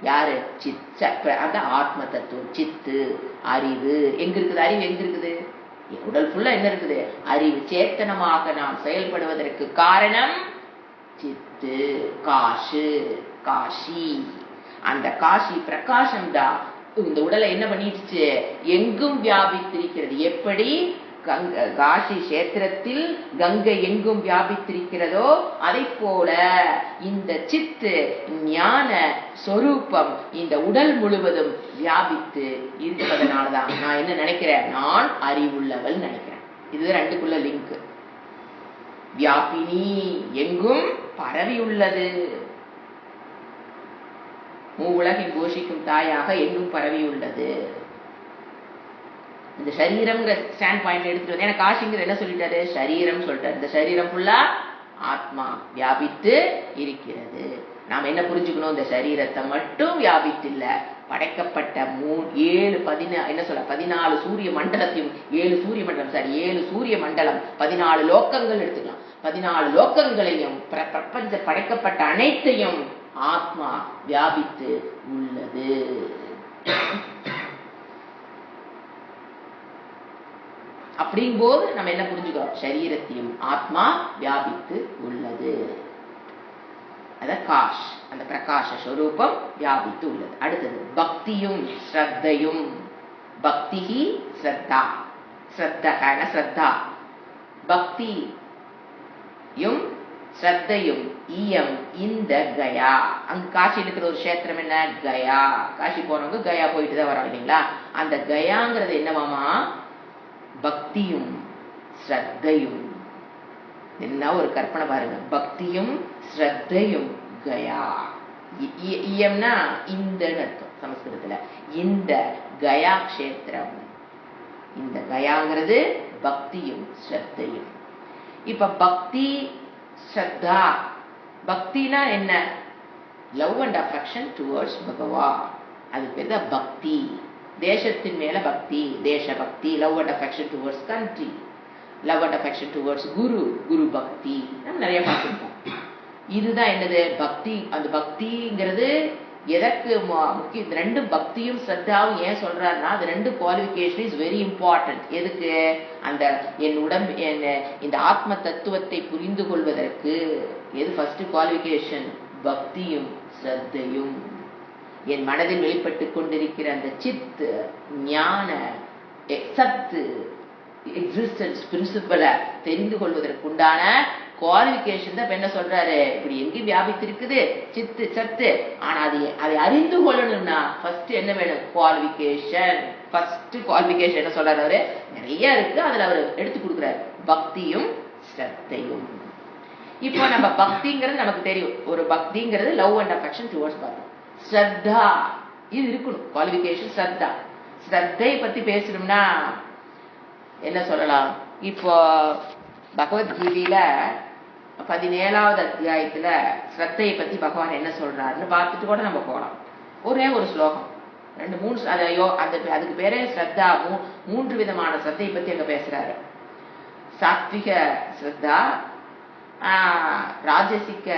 யாரு? அந்த ஆத்ம தத்துவம், சித்து, அறிவு. எங்க இருக்குது அறிவு? எங்க இருக்குது? உடல் ஃபுல்லா என்ன இருக்குது? அறிவு. சேத்தனமாக நாம் செயல்படுவதற்கு காரணம் சித்து, காசு, காசி. அந்த காசி பிரகாசம் தான் இந்த உடலை என்ன பண்ணிடுச்சு? எங்கும் வியாபித்திருக்கிறது. எப்படி காசி கஷேத்திரத்தில் கங்கை எங்கும் வியாபித்திருக்கிறதோ அதை போல இந்த சித்து ஞான சொரூபம் இந்த உடல் முழுவதும் வியாபித்து இருப்பதனாலதான் நான் என்ன நினைக்கிறேன்? நான் அறிவுள்ளவள் நினைக்கிறேன். இது ரெண்டுக்குள்ள லிங்க். வியாபினி எங்கும் பரவி உள்ளது. மூவுலகின் கோஷிக்கும் தாயாக எங்கும் பரவி உள்ளது. இந்த சரீரம்ங்கிற ஸ்டாண்ட் பாயிண்ட் எடுத்துட்டு வந்து, எனக்கு காசிங்கிற என்ன சொல்லிட்டாரு? சரீரம் சொல்லிட்டாரு. இந்த சரீரம் ஃபுல்லா ஆத்மா வியாபித்து இருக்கிறது. நாம் என்ன புரிஞ்சுக்கணும்? இந்த சரீரத்தை மட்டும் வியாபித்து இல்ல, படைக்கப்பட்ட 14 சூரிய மண்டலத்தையும் 7 சூரிய மண்டலம் 7 சூரிய மண்டலம் 14 லோக்கங்கள் எடுத்துக்கலாம். 14 லோக்கங்களையும் பிரபஞ்ச படைக்கப்பட்ட அனைத்தையும் ஆத்மா வியாபித்து உள்ளது. அப்படிங்கும்போது நம்ம என்ன புரிஞ்சுக்கோ? சரீரத்தையும் ஆத்மா வியாபித்து உள்ளது. அத காஷ், அந்த பிரகாச ஸ்வரூபம் வியாபித்து உள்ளது. அடுத்தது பக்தியும் ஸ்ரத்தையும். பக்திஹி ஸ்ரத்தா. ஸ்ரத்தகான ஸ்ரத்தா. பக்தியும் ஸ்ரத்தையும் இயம் இந்த கயா. அங்க காசியில் இருக்கிற ஒரு கஷேத்திரம் என்ன? கயா. காசி போனவங்க கயா போயிட்டு தான் வராங்க இல்லைங்களா? அந்த கயாங்கிறது என்னவாமா? பக்தியும் ஸ்ரத்தையும். என்ன ஒரு கற்பனை பாருங்க. பக்தியும் ஸ்ரத்தையும் கயா. இயம்னா இந்த அர்த்தம் சமஸ்கிருதத்துல. இந்த கயா கஷேத்திரம். இந்த கயாங்கிறது பக்தியும் ஸ்ரத்தையும். இப்ப பக்தி ஸ்ரத்தா. பக்தினா என்ன? லவ் அண்ட் அஃபெக்ஷன் டுவர்ட்ஸ் பகவான். அது பேர் தான் பக்தி. தேசத்தின் மேல பக்தி, தேச பக்தி. Love and affection towards country, love and affection towards guru, குரு பக்தி. நம்ம நிறைய பார்த்துருப்போம். இதுதான் என்னது? பக்தி. அந்த பக்திங்கிறது எதற்கு முக்கிய? இந்த ரெண்டு பக்தியும் ஸ்ரத்தாவும் ஏன் சொல்றாருன்னா, அது ரெண்டு குவாலிஃபிகேஷன் இஸ் வெரி இம்பார்ட்டன்ட். எதுக்கு? அந்த என் உடம்பு இந்த ஆத்ம தத்துவத்தை புரிந்து கொள்வதற்கு எது ஃபர்ஸ்ட் குவாலிஃபிகேஷன்? பக்தியும் ஸ்ரத்தையும். என் மனதில் வெளிப்பட்டு கொண்டிருக்கிற அந்த சித்து ஞான சத்து எக்ஸிஸ்டன்ஸ் பிரின்சிபலை தெரிந்து கொள்வதற்குண்டான குவாலிஃபிகேஷன் தான் என்ன சொல்றாரு? இப்படி எங்கேயும் வியாபித்திருக்குது சித்து சத்து. ஆனா அதை அறிந்து கொள்ளணும்னா ஃபர்ஸ்ட் என்ன வேணும்? குவாலிஃபிகேஷன். ஃபர்ஸ்ட் குவாலிஃபிகேஷன் என்ன சொல்றாரு அவரு? நிறைய இருக்கு, அதுல அவர் எடுத்து கொடுக்குறாரு. பக்தியும் ஸ்ரத்தையும். இப்போ நம்ம பக்திங்கிறது நமக்கு தெரியும். ஒரு பக்திங்கிறது லவ் அண்ட் அஃபெக்ஷன் டுவர்ட்ஸ் பார்த்தோம். ஸ்ரத்தா இது இருக்கணும் குவாலிஃபிகேஷன். ஸ்ரத்தா. ஸ்ரத்தை பத்தி பேசணும்னா என்ன சொல்லலாம்? இப்போ பகவத்கீதையில 17வது அத்தியாயத்துல ஸ்ரத்தையை பத்தி பகவான் என்ன சொல்றாருன்னு பார்த்துட்டு கூட நம்ம போகலாம். ஒரே ஒரு ஸ்லோகம் 2-3 அதுக்கு பேரே ஸ்ரத்தா. 3 விதமான ஸ்ரத்தையை பத்தி அங்க பேசுறாரு. சாத்விக ஸ்ரத்தா, ராஜசிக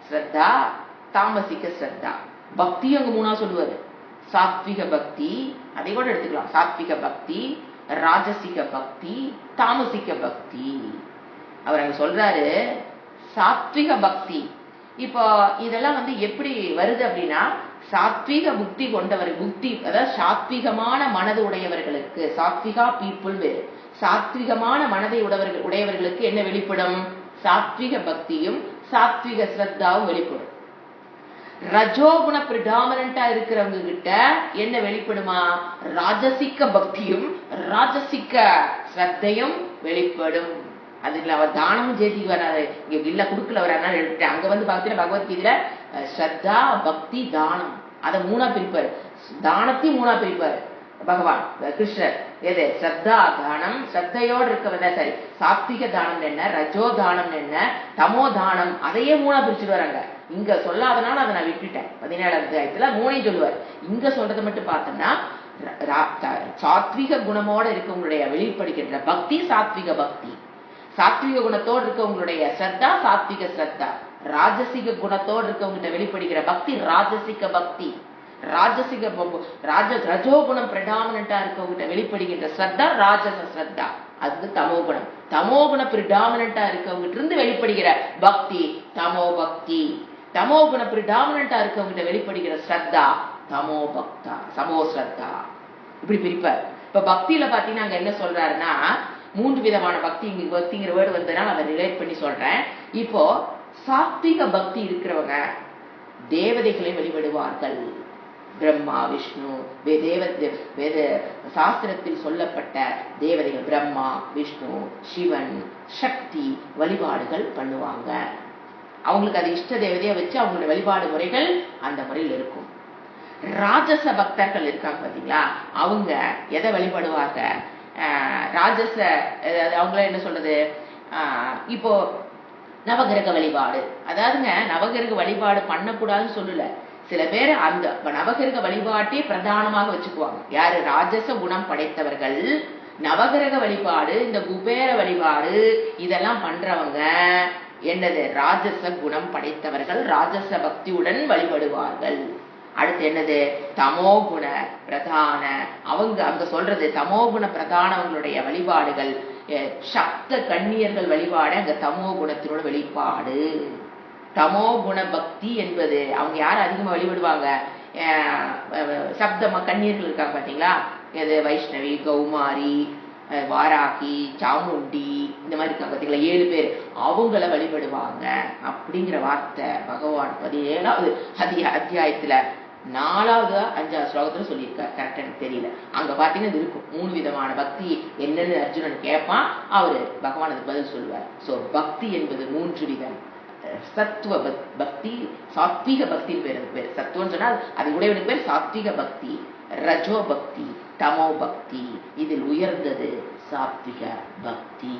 ஸ்ரத்தா, தாமசிக ஸ்ரத்தா. பக்தியும் அங்க 3ஆ சொல்லுவாரு. சாத்விக பக்தி, அதை கூட எடுத்துக்கலாம். சாத்விக பக்தி, ராஜசிக பக்தி, தாமசிக பக்தி. அவர் அங்க சொல்றாரு சாத்விக பக்தி. இப்போ இதெல்லாம் எப்படி வருது அப்படின்னா, சாத்விக புத்தி கொண்டவர், புத்தி அதாவது சாத்விகமான மனது உடையவர்களுக்கு, சாத்விகா பீப்புள் வேறு, சாத்விகமான மனதை உடையவர்களுக்கு என்ன வெளிப்படும்? சாத்விக பக்தியும் சாத்விக ஸ்ரத்தாவும் வெளிப்படும். ரஜோகுண பிரிடாமினண்டா இருக்கிறவங்க கிட்ட என்ன வெளிப்படுமா? ராஜசிக்க பக்தியும் ராஜசிக்க ஸ்ரத்தையும் வெளிப்படும். அதுல அவர் தானமும் சேர்த்திக்கு வராது, இங்க இல்ல குடுக்கல வராது எடுத்துட்டேன். அங்க வந்து பாத்தீங்கன்னா பகவத்கீதையில ஸ்ரத்தா பக்தி தானம் அதை 3ஆ பிரிப்பாரு. தானத்தையும் 3ஆ பிரிப்பாரு பகவான் கிருஷ்ணர். எது? ஸ்ரத்தா தானம், ஸ்ரத்தையோடு இருக்கவத சரி. சாத்விக தானம் என்ன, ரஜோ தானம் என்ன, தமோ தானம், அதையே 3ஆ பிரிச்சுட்டு வராங்க. இங்க சொல்லாதனால அதை நான் விட்டுட்டேன். 17ஆம் அத்தியாயத்துல 3ஐயும் சொல்லுவார். இங்க சொல்றதை மட்டும் பார்த்தோம்னா சாத்விக குணமோட இருக்கவங்களுடைய வெளிப்படுகின்ற பக்தி சாத்விக பக்தி, சாத்விக குணத்தோடு இருக்கவங்களுடைய ஸ்ரத்தா சாத்விக ஸ்ரத்தா, ராஜசிக குணத்தோடு இருக்கவங்கிட்ட வெளிப்படுகிற பக்தி ராஜசிக பக்தி, ராஜசிக ரஜோகுணம் பிரிடாமினண்டா இருக்கவங்கிட்ட வெளிப்படுகின்ற ஸ்ரத்தா ராஜச ஸ்ரத்தா, அது தமோ குணம். தமோ குண பிரிடாமினண்டா இருக்கவங்கிட்ட இருந்து வெளிப்படுகிற பக்தி தமோ பக்தி, தமோ குண பிரிடாமினண்டா இருக்கவங்கிட்ட வெளிப்படுகிற ஸ்ரத்தா தமோ பக்தா சமோ ஸ்ரத்தா. இப்படி பிரிப்பார். இப்ப பக்தியில பாத்தீங்கன்னா அங்க என்ன சொல்றாருன்னா 3 விதமான பக்தி. இங்க பக்திங்கிற வேர்டு வந்ததுனால அதை ரிலேட் பண்ணி சொல்றேன். இப்போ சாத்விக பக்தி இருக்கிறவங்க தேவதைகளை வழிபடுவார்கள். பிரம்மா விஷ்ணு வேத சாஸ்திரத்தில் சொல்லப்பட்ட தேவதைகள் பிரம்மா விஷ்ணு சிவன் சக்தி வழிபாடுகள் பண்ணுவாங்க. அவங்களுக்கு அது இஷ்ட தேவதையை வச்சு அவங்களுடைய வழிபாடு முறைகள் அந்த முறையில் இருக்கும். ராஜச பக்தர்கள் இருக்காங்க பாத்தீங்களா, அவங்க எதை வழிபடுவாங்க? ராஜச அவங்கள என்ன சொல்றது, இப்போ நவகிரக வழிபாடு. அதாவதுங்க நவகிரக வழிபாடு பண்ணக்கூடாதுன்னு சொல்லல. சில பேர் அந்த நவகிரக வழிபாட்டே பிரதானமாக வச்சுக்குவாங்க. யாரு? ராஜச குணம் படைத்தவர்கள் நவகிரக வழிபாடு, இந்த குபேர வழிபாடு இதெல்லாம் பண்றவங்க என்னது? ராஜச குணம் படைத்தவர்கள் ராஜச பக்தியுடன் வழிபடுவார்கள். அடுத்து என்னது? தமோ குண பிரதான, அவங்க அங்க சொல்றது தமோ குண பிரதானவங்களுடைய வழிபாடுகள் சப்த கன்னியர்கள் வழிபாடு அங்க தமோ குணத்தினோட வெளிப்பாடு. தமோ குண பக்தி என்பது அவங்க யார் அதிகமா வழிபடுவாங்க? சப்த கன்னியர்கள் இருக்காங்க பாத்தீங்களா, எது? வைஷ்ணவி, கௌமாரி, வாராகி, சாமுண்டி, இந்த மாதிரி இருக்காங்க பாத்தீங்களா, 7 பேர், அவங்கள வழிபடுவாங்க அப்படிங்கிற வார்த்தை பகவான் 17ஆவது அத்தியாயத்துல 4வது 5வது ஸ்லோகத்துல சொல்லியிருக்காரு. கரெக்டா எனக்கு தெரியல. அங்க பாத்தீங்கன்னா இது இருக்கும் 3 விதமான பக்தி என்னன்னு அர்ஜுனன் கேட்பான், அவரு பகவான் அதுக்கு பதில் சொல்லுவார். சோ பக்தி என்பது 3 விதம். சத்துவ பக்தி, சாத்விக பக்தின்னு பேர். சத்துவம் சொன்னால் அது உடையவனுக்கு பேர் சாத்விக பக்தி. ரஜோ பக்தி, தமோ பக்தி, இதில் உயர்ந்தது சாத்விக பக்தி.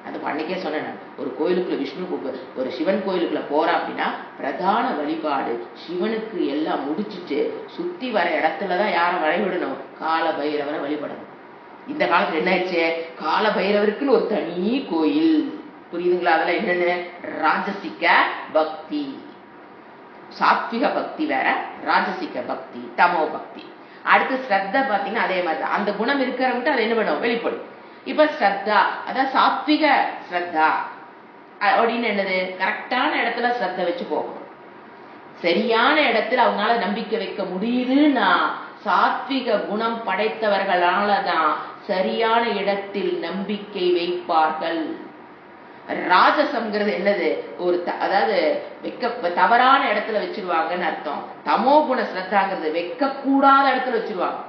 அது அன்னைக்கே சொன்னேன், ஒரு கோயிலுக்குள்ள விஷ்ணு ஒரு சிவன் கோயிலுக்குள்ள போறா அப்படின்னா பிரதான வழிபாடு சிவனுக்கு எல்லாம் முடிச்சுட்டு சுத்தி வர இடத்துலதான் யாரை வழிபடணும்? கால பைரவரை வழிபடணும். இந்த காலத்துல என்ன ஆயிடுச்சு? கால பைரவருக்குன்னு ஒரு தனி கோயில். புரியுதுங்களா? அதெல்லாம் என்னன்னு? ராஜசிக்க பக்தி. சாத்விக பக்தி வேற, ராஜசிக்க பக்தி தமோ பக்தி. அடுத்து ஸ்ரத்த பாத்தீங்கன்னா அதே மாதிரி அந்த குணம் இருக்கிறவங்க அதை என்ன பண்ணும்? வெளிப்படும். இப்ப ஸ்ரத்தா, அதான் சாத்விக ஸ்ரத்தா அப்படின்னு என்னது? கரெக்டான இடத்துல ஸ்ரத்த வச்சு போகணும். சரியான இடத்துல அவங்களால நம்பிக்கை வைக்க முடியுதுன்னா சாத்விக குணம் படைத்தவர்களாலதான் சரியான இடத்தில் நம்பிக்கை வைப்பார்கள். ராஜசம்ங்கிறது என்னது? ஒரு அதாவது தவறான இடத்துல வச்சிருவாங்கன்னு அர்த்தம். தமோ குண ஸ்ரத்தாங்கிறது வைக்க கூடாத இடத்துல வச்சிருவாங்க.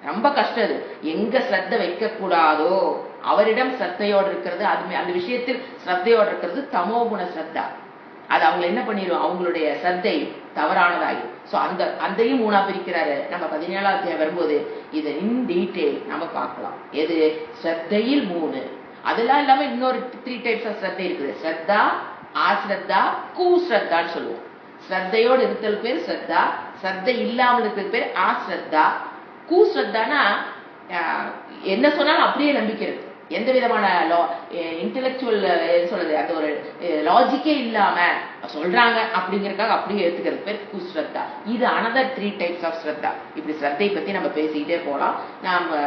ரொம்ப கஷ்டம். அது எங்க ஸ்ரத்த வைக்க கூடாதோ அவரிடம் ஸ்ரத்தையோடு இருக்கிறது, அது அந்த விஷயத்தில் ஸ்ரத்தையோடு இருக்கிறது தமோ குண ஸ்ரத்தா. அது அவங்க என்ன பண்ணிடும்? அவங்களுடைய ஸ்ரத்தை தவறானதாகும். சோ அந்தையும் 3ஆ பிரிக்கிறாரு. நம்ம 17ஆம் அத்தியாயம் வரும்போது இதை இன் டீட்டெயில் நம்ம பார்க்கலாம். எது? ஸ்ரத்தையில் 3. அதெல்லாம் இல்லாம இன்னொரு 3 டைப்ஸ் ஆஃப் ஸ்ரத்தை இருக்குது. ஸ்ரத்தா, ஆஸ்ரத்தா, கூஸ்ரத்தான்னு சொல்லுவோம். ஸ்ரத்தையோடு இருத்தல் பேர் ஸ்ரத்தா, ஸ்ரத்தை இல்லாமல் இருக்கிறது பேர் ஆஸ்ரத்தா. கூஸ்ரத்தானா என்ன சொன்னாலும் அப்படியே நம்பிக்கிறது, எந்த விதமான இன்டெலக்சுவல் சொல்றது, அந்த ஒரு லாஜிக்கே இல்லாம சொல்றாங்க அப்படிங்கறதுக்காக அப்படியே எடுத்துக்கிறது பேர் கூஸ்ரத்தா. இது அனதர் 3 டைப்ஸ் ஆஃப் ஸ்ரத்தா. இப்படி ஸ்ரத்தை பத்தி நம்ம பேசிக்கிட்டே போலாம். நாம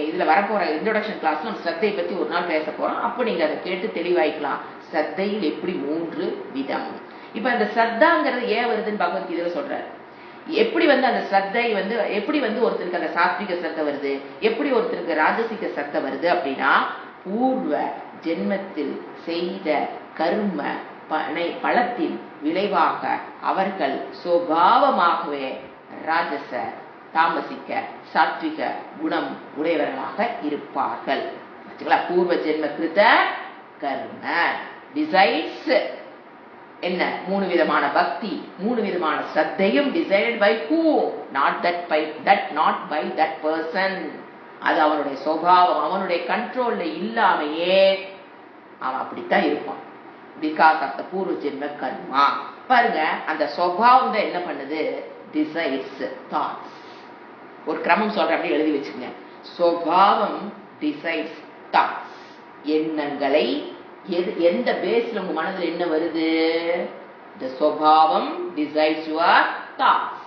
இதுல வரப்போற இன்ட்ரோடக்ஷன் கிளாஸ்ல நம்ம ஸ்ரத்தை பத்தி ஒரு நாள் பேச போறோம். அப்ப நீங்க அதை கேட்டு தெளிவாய்க்கலாம். ஸ்ரத்தையில் எப்படி 3 விதம். இப்ப அந்த ஸ்ரத்தாங்கிறது ஏன் வருதுன்னு பகவத்கீதையில சொல்றாரு. எப்படி அந்த ஸ்ரத்தை எப்படி ஒருத்தருக்கு அந்த சாத்விக ஸ்ரத்தை வருது, எப்படி ஒருத்தருக்கு ராஜசிக ஸ்ரத்தை வருது அப்படின்னா பூர்வ ஜென்மத்தில் செய்த கர்ம பலத்தின் விளைவாக அவர்கள் சுபாவமாகவே ராஜச தாமசிக்க சாத்விக குணம் உடையவர்களாக இருப்பார்கள். பூர்வ ஜென்ம கிருத கர்ம டிசைட்ஸ் என்ன 3 விதமான பக்தி 3 விதமான ஸ்ரத்தையும் decided by who not by that person. அது அவனுடைய சுபாவம், அவனுடைய கண்ட்ரோல்ல இல்லாமையே அவன் அப்படித்தான் இருப்பான். பிகாஸ் ஆஃப் த பூர்வ ஜென்ம கர்மா. பாருங்க, அந்த சுபாவம் தான் என்ன பண்ணுது? Decides thoughts. ஒரு கிரமம் சொல்ற அப்படி எழுதி வச்சுக்கங்க. சுபாவம் டிசைட்ஸ் தாட்ஸ். எண்ணங்களை எந்த பேஸ்ல உங்க மனதில் என்ன வருது? the சுபாவம் decides your thoughts.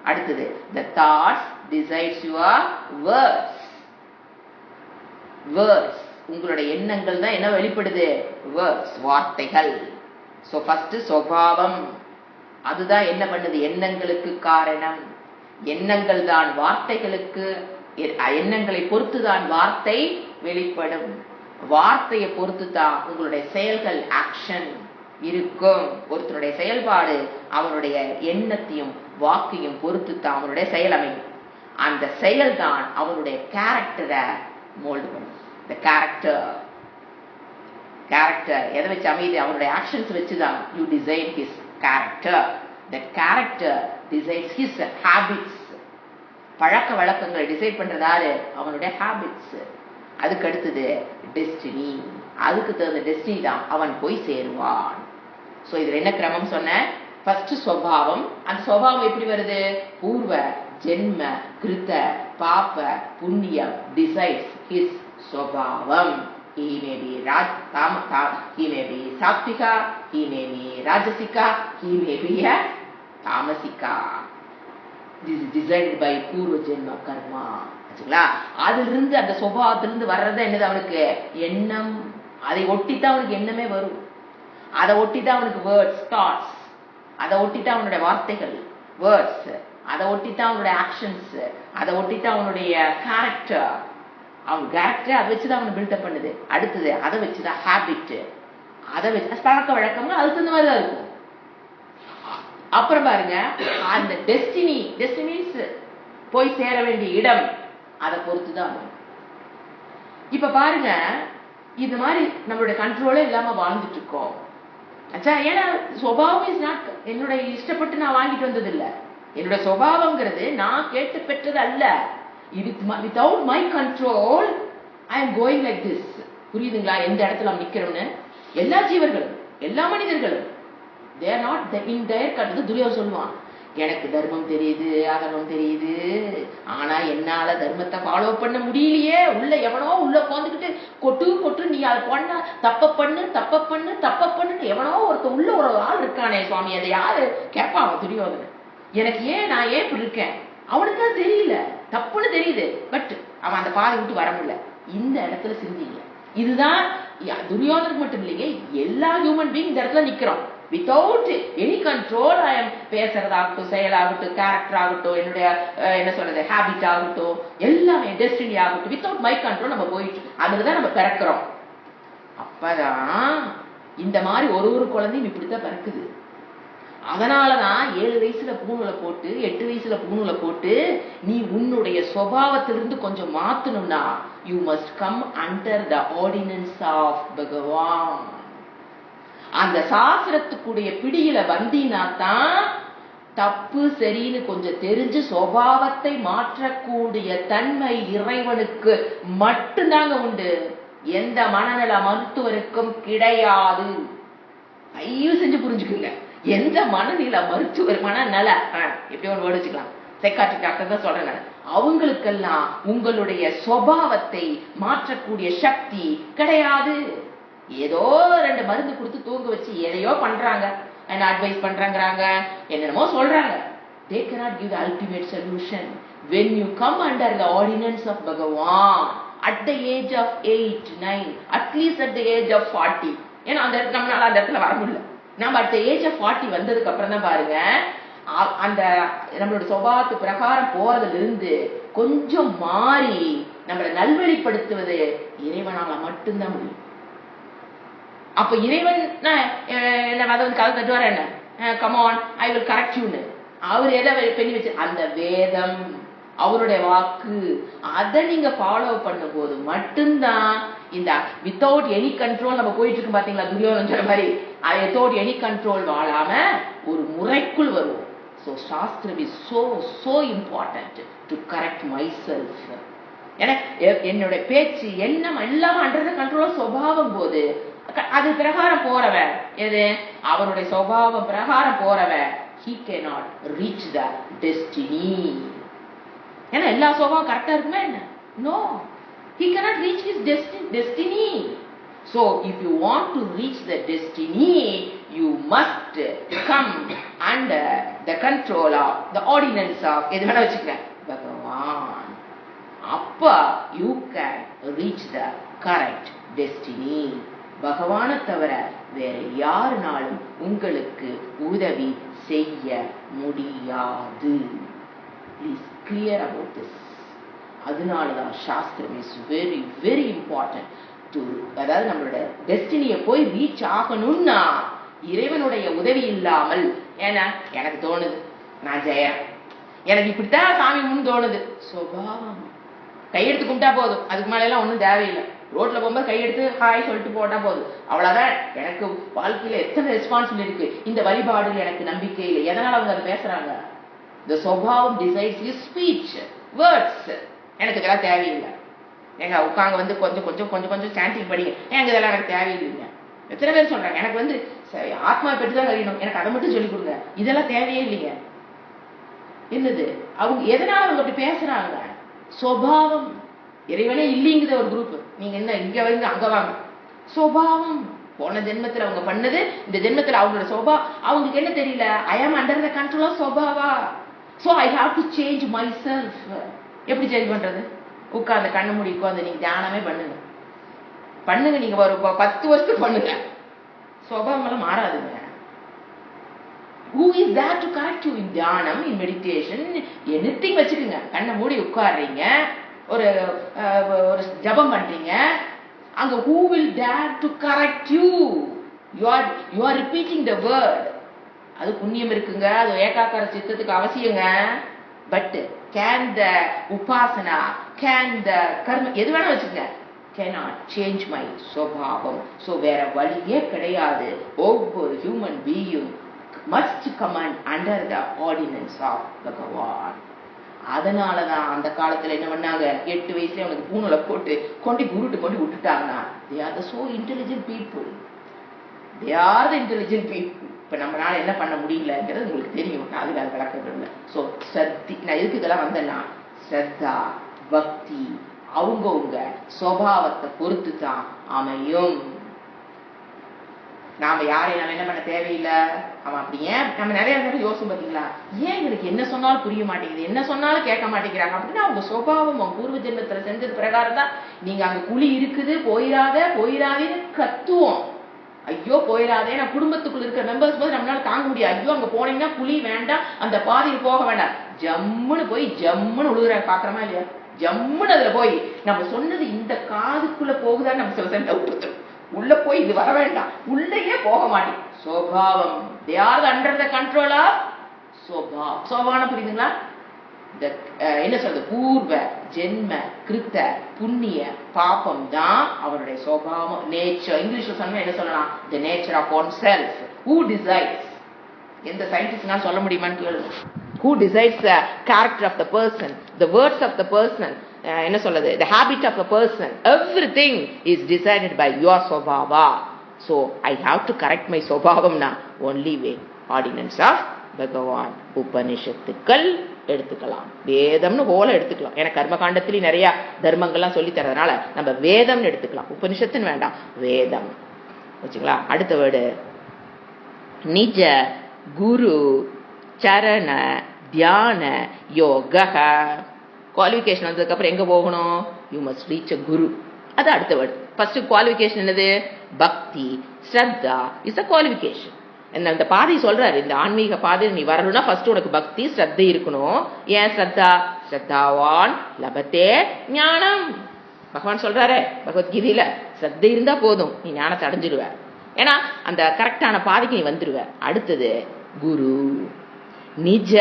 அடுத்தது the thoughts decides your words. words உங்களுடைய எண்ணங்கள் தான் என்ன வெளிப்படுது? words வார்த்தைகள். so first சுபாவம் அதுதான் என்ன பண்ணுது? எண்ணங்களுக்கு காரணம். எண்ணங்கள் தான் வார்த்தைகளுக்கு, எண்ணங்களை பொறுத்து தான் வார்த்தை வெளிப்படும். வார்த்தையை பொறுத்து தான் உங்களுடைய செயல்கள் ஆக்ஷன் இருக்கும். ஒருத்தருடைய செயல்பாடு அவனுடைய எண்ணத்தையும் வாக்கையும் பொறுத்து தான் அவனுடைய செயல் அமையும். அந்த செயல் தான் அவனுடைய கேரக்டரை மோல்டு பண்ணும். இந்த கேரக்டர் எதை வச்சு அமையுது? அவனுடைய ஆக்ஷன்ஸ் வச்சுதான் you design his character. the character decides his habits. பழக்க வழக்கங்களை டிசைட் பண்றதாரு? அவனுடைய ஹாபிட்ஸ். அதுக்கு அடுத்தது டெஸ்டினி. அதுக்கு தகுந்த டெஸ்டினி தான் அவன் போய் சேருவான். சோ இதுல என்ன கிரமம் சொன்ன? ஃபர்ஸ்ட் சுபாவம். அந்த சுபாவம் எப்படி வருது? பூர்வ ஜென்ம கிருத பாப புண்ணியம் டிசைட்ஸ் ஹிஸ் சுபாவம். he may be he may be satvika, he may be rajasika, he may be a tamasika. this is decided by பூர்வ ஜென்ம கர்மா. அதிலிருந்து அந்த சுபாவத்திலிருந்து வர்றது என்னது? அவனுக்கு எண்ணம். அதை ஒட்டித்தான் அவனுக்கு எண்ணமே வரும். அதை ஒட்டித்தான் அவனுக்கு வேர்ட்ஸ் தாட்ஸ். அதை ஒட்டித்தான் அவனுடைய வார்த்தைகள் வேர்ட்ஸ். அதை ஒட்டித்தான் அவனுடைய ஆக்ஷன்ஸ். அதை ஒட்டித்தான் அவனுடைய கேரக்டர். அவன் கேரக்டர் அதை வச்சுதான் அவனை பில்டப் பண்ணுது. அடுத்தது அதை வச்சுதான் ஹேபிட். அதை வச்சு பழக்க வழக்கங்கள் அதுக்கு தகுந்த மாதிரிதான் இருக்கும். அப்புறம் பாருங்க, அந்த டெஸ்டினிஸ் போய் சேர வேண்டிய இடம் அதை பொறுத்துதான். இப்ப பாருங்க, இது மாதிரி நம்மளுடைய கண்ட்ரோலே இல்லாம வாழ்ந்துட்டு இருக்கோம். ஏன்னா சுபாவம் இஸ் நாட் என்னுடைய இஷ்டப்பட்டு நான் வாங்கிட்டு வந்தது இல்ல. என்னுடைய சுபாவம்ங்கிறது நான் கேட்டு பெற்றது அல்ல. without my control I am going like this. புரியுதுங்களா? எந்த இடத்துல நம்ம நிக்கிறோம்னு. எல்லா ஜீவர்களும் எல்லா மனிதர்களும் they are not in their control. Duryodhanan சொல்லுவான், எனக்கு தர்மம் தெரியுது அதர்மம் தெரியுது, ஆனா என்னால தர்மத்தை ஃபாலோ பண்ண முடியலையே. உள்ள எவனோ உள்ள உட்காந்துக்கிட்டு கொட்டு நீ அதை பண்ண தப்ப பண்ணுன்னு எவனோ ஒருத்த உள்ள ஒரு ஆள் இருக்கானே சுவாமி, அதை யாரு கேட்பான்? துரியோதனன். எனக்கு நான் ஏன் இப்படி இருக்கேன்? அவனுக்கு தான் தெரியல, தப்புன்னு தெரியுது. பட் அவன் அந்த பாதை விட்டு வர முடியல. இந்த இடத்துல சிந்திங்க. இதுதான் துரியோதனுக்கு மட்டும் இல்லைங்க, எல்லா ஹியூமன் பீயிங் இந்த இடத்துல நிக்கிறோம். Without any control I am பேசுறதாகட்டும், செயலாகட்டும், கேரக்டர் ஆகட்டும், என்னுடைய என்ன சொல்றது ஹேபிட் ஆகட்டும், எல்லாமே டெஸ்டினி ஆகட்டும், வித்தவுட் மை கண்ட்ரோல் நம்ம போயிட்டு அதுலதான் நம்ம பிறக்கிறோம். அப்பதான் இந்த மாதிரி ஒரு குழந்தையும் இப்படித்தான் பிறக்குது. அதனாலதான் 7 வயசுல பூணூலை போட்டு 8 வயசுல பூணூலை போட்டு நீ உன்னுடைய சுபாவத்திலிருந்து கொஞ்சம் மாத்தணும்னா you must come under the ordinance of Bhagavan. அந்த சாஸ்திரத்துக்குடைய பிடியில வந்தீனா தான் தப்பு சரின்னு கொஞ்சம் தெரிஞ்சு சுபாவத்தை மாற்றக்கூடிய தன்மை இறைவனுக்கு மட்டும்தாங்க உண்டு. எந்த மனநல மருத்துவருக்கும் கிடையாது. தயவு செஞ்சு புரிஞ்சுக்குங்க. எந்த மனநில மருத்துவர் மனநல எப்படி ஒரு வேர்டு வச்சுக்கலாம், சைக்காட்ரிக் டாக்டர் தான் சொல்றேன், அவங்களுக்கெல்லாம் உங்களுடைய சுபாவத்தை மாற்றக்கூடிய சக்தி கிடையாது. ஏதோ 2 மருந்து கொடுத்து தூங்க வச்சு எதையோ பண்றாங்க, என்ன அட்வைஸ் பண்றாங்க, என்னென்னமோ சொல்றாங்க. They cannot give the ultimate solution. When you come under the ordinance of Bhagavan at the age of 8, 9, at least at the age of 40, ஏன்னா அந்த நம்மளால அந்த இடத்துல வர முடியல. நம்ம அடுத்த ஏஜ் ஆஃப் 40 வந்ததுக்கு அப்புறம் தான் பாருங்க, அந்த நம்மளோட சுபாவத்து பிரகாரம் போறதுல இருந்து கொஞ்சம் மாறி நம்மளை நல்வழிப்படுத்துவது இறைவனால மட்டும்தான் முடியும். அப்ப இறைவன் என்ன அதை வந்து கதை தட்டுவார என்ன, கமான் ஐ வில் கரெக்ட் யூன்னு அவர் எதை பண்ணி வச்சு அந்த வேதம் அவருடைய வாக்கு, அதை நீங்க ஃபாலோ பண்ணும் போது மட்டும்தான் இந்த வித்தவுட் எனி கண்ட்ரோல் நம்ம போயிட்டு இருக்கோம் பாத்தீங்களா, துரியோதனன் சொன்ன மாதிரி வித்தவுட் எனி கண்ட்ரோல் வாழாம ஒரு முறைக்குள் வருவோம். So சாஸ்திரம் is so important to correct myself. என்னுடைய பேச்சு எண்ணம் எல்லாம் அண்டர் த கண்ட்ரோல் சுபாவம் போது அது பிரகாரம் போறவன் எது அவருடைய சுபாவம் பிரகாரம் போறவன் he cannot reach the destiny. ஏன்னா எல்லா சுபாவம் கரெக்டா இருக்குமே என்ன, no, he cannot reach his destiny. So if you want to reach the destiny, you must come under the control of the ordinance of எது வேணா வச்சுக்கிறேன் பகவான். அப்ப you can reach the correct destiny. பகவானை தவிர வேற யாருனாலும் உங்களுக்கு உதவி செய்ய முடியாது. Please clear about this. அதனாலதான் சாஸ்திரம் is very very important to, அதாவது நம்மளோட டெஸ்டினியை போய் ரீச் ஆகணும்னா இறைவனுடைய உதவி இல்லாமல், ஏன்னா எனக்கு தோணுது நான் ஜெயம், எனக்கு இப்படித்தான் சாமி முன் தோணுது, சுபாவம் கையெடுத்து கும்பிட்டா போதும், அதுக்கு மேல எல்லாம் ஒண்ணும் தேவையில்லை. ரோட்ல போகும்போது கையெடுத்து ஹாய் சொல்லிட்டு போட்டா போதும், அவ்வளவுதான். எனக்கு வாழ்க்கையில எத்தனை ரெஸ்பான்சிபிலிட்டி இருக்கு, இந்த வழிபாடுல எனக்கு நம்பிக்கை இல்லை, எதனால அவங்க அதை பேசுறாங்க? The சுபாவம் டிசைட்ஸ் his speech, words. எனக்கு இதெல்லாம் தேவையில்லை, எங்க உட்காங்க வந்து கொஞ்சம் கொஞ்சம் கொஞ்சம் கொஞ்சம் சாண்டிங் படிங்க, எங்க இதெல்லாம் எனக்கு தேவையில்லைங்க. எத்தனை பேர் சொல்றாங்க எனக்கு வந்து ஆத்மா பெற்றுதான் அறியணும், எனக்கு அதை மட்டும் சொல்லிக் கொடுங்க, இதெல்லாம் தேவையே இல்லைங்க. என்னது அவங்க எதனால அவங்க அப்படி பேசுறாங்க? சுபாவம். இறைவனே இல்லைங்குது ஒரு குரூப், நீங்க என்ன இங்க வந்து அங்க வாங்க. சுபாவம் போன ஜென்மத்துல அவங்க பண்ணது, இந்த ஜென்மத்துல அவங்களோட சுபாவம் அவங்களுக்கு என்ன தெரியல, I am under the control of swabhava. So I have to change myself. எப்படி சேஞ்ச் பண்றது? உட்கார்ந்து கண்ணு மூடி உட்கார்ந்து நீங்க தியானமே பண்ணுங்க, நீங்க ஒரு 10 வருஷத்துக்கு பண்ணுங்க, சுபாவம் எல்லாம் மாறாதுங்க. Who is there to correct you in தியானம், in meditation, anything வச்சுக்குங்க. கண்ணை மூடி உட்கார்றீங்க, ஒரு ஜபம் பண்றீங்க, அங்க who will dare to correct you? You are repeating the word. அது புண்ணியம் இருக்குங்க, அது ஏகாக்கார சித்தத்துக்கு அவசியங்க. But can the upasana, can the karma, எது வேணா வச்சுக்கங்க, cannot change my சுபாவம். சோ வேற வழியே கிடையாது. ஒவ்வொரு human being must command under the ordinance of Bhagavan. அதனாலதான் அந்த காலத்துல என்ன பண்ணாங்க, 8 வயசுல அவனுக்கு பூணுல போட்டு கொண்டு விட்டுட்டாங்கன்னா, they are the so intelligent people. They are the intelligent people. இப்ப நம்மளால என்ன பண்ண முடியலங்கிறது உங்களுக்கு தெரியும், நான் அதுக்கு விளக்கம் இல்லை. சோ ஸ்ரத்தி, நான் எதுக்கு இதெல்லாம் வந்தேன்னா, ஸ்ரத்தா பக்தி அவங்கவுங்க சுபாவத்தை பொறுத்து தான் அமையும். நாம யாரையும் நம்ம என்ன பண்ண தேவையில்லை. அவன் அப்படி ஏன் நம்ம நிறைய பேர் யோசனை பார்த்தீங்களா, ஏன் எங்களுக்கு என்ன சொன்னாலும் புரிய மாட்டேங்குது, என்ன சொன்னாலும் கேட்க மாட்டேங்கிறாங்க அப்படின்னா அவங்க சுபாவம் அவங்க பூர்வ ஜென்மத்துல செஞ்சது பிரகாரம் தான். நீங்க அங்க குழி இருக்குது போயிடாதேன்னு கத்துவோம், ஐயோ போயிடாதே. நான் குடும்பத்துக்குள்ள இருக்கிற மெம்பர்ஸ் போது நம்மளால தாங்க முடியாது, ஐயோ அங்க போனீங்கன்னா குழி வேண்டாம், அந்த பாதையில் போக வேண்டாம், ஜம்முன்னு போய் ஜம்முன்னு உழுகுற பாக்குறோமா இல்லையா, ஜம்முன்னு அதுல போய் நம்ம சொன்னது இந்த காதுக்குள்ள போகுதான்னு நம்ம சில சமயம் டவுட் வந்துடும். உள்ள போய் இது வர வேண்டாம், உள்ளேயே போக மாட்டேன். சுபாவம், they are under the control of சுபாவம். சுபாவம் புரியுதுங்களா? என்ன சொல்றது, பூர்வ ஜென்ம கிருத்த புண்ணிய பாபம் தான் அவருடைய சுபாவம், நேச்சர். இங்கிலீஷ்ல சொன்னா என்ன சொல்லலாம், the nature of oneself. Who decides? எந்த சயின்டிஸ்ட்னா சொல்ல முடியுமான்னு கேளுங்க. Who decides the character of the person, the words of the person, என்ன சொல்றது, the habit of a person, everything is decided by your swabhava. So I have to correct my swabhavam na only way ordinance of Bhagavan. உபனிஷத்துக்கள் எடுத்துக்கலாம், வேதம்னு போல எடுத்துக்கலாம். ஏன்னா கர்மகாண்டத்திலேயே நிறைய தர்மங்கள்லாம் சொல்லி தரதுனால நம்ம வேதம்னு எடுத்துக்கலாம், உபனிஷத்துன்னு வேண்டாம், வேதம் வச்சுங்களா. அடுத்த வேர்டு நிஜ குரு சரண தியான யோக. குவாலிஃபிகேஷன் வந்ததுக்கு அப்புறம் எங்க போகணும், யூ மஸ்ட் ரீச் அ குரு. அது அடுத்த வேர்டு. ஃபர்ஸ்ட் குவாலிஃபிகேஷன் என்னது, பக்தி ஸ்ரத்தா இஸ் அ குவாலிஃபிகேஷன். இந்த பாதை சொல்றாரு, இந்த ஆன்மீக பாதை நீ வரணும்னா ஃபர்ஸ்ட் உனக்கு பக்தி ஸ்ரத்தை இருக்கணும். ஏன் ஸ்ரத்தா, ஸ்ரத்தாவான் லபத்தே ஞானம். பகவான் சொல்றாரு பகவத்கீதையில, ஸ்ரத்தை இருந்தா போதும் நீ ஞானத்தை அடைஞ்சிடுவ. ஏன்னா அந்த கரெக்டான பாதைக்கு நீ வந்துருவ. அடுத்தது குரு, நிஜ.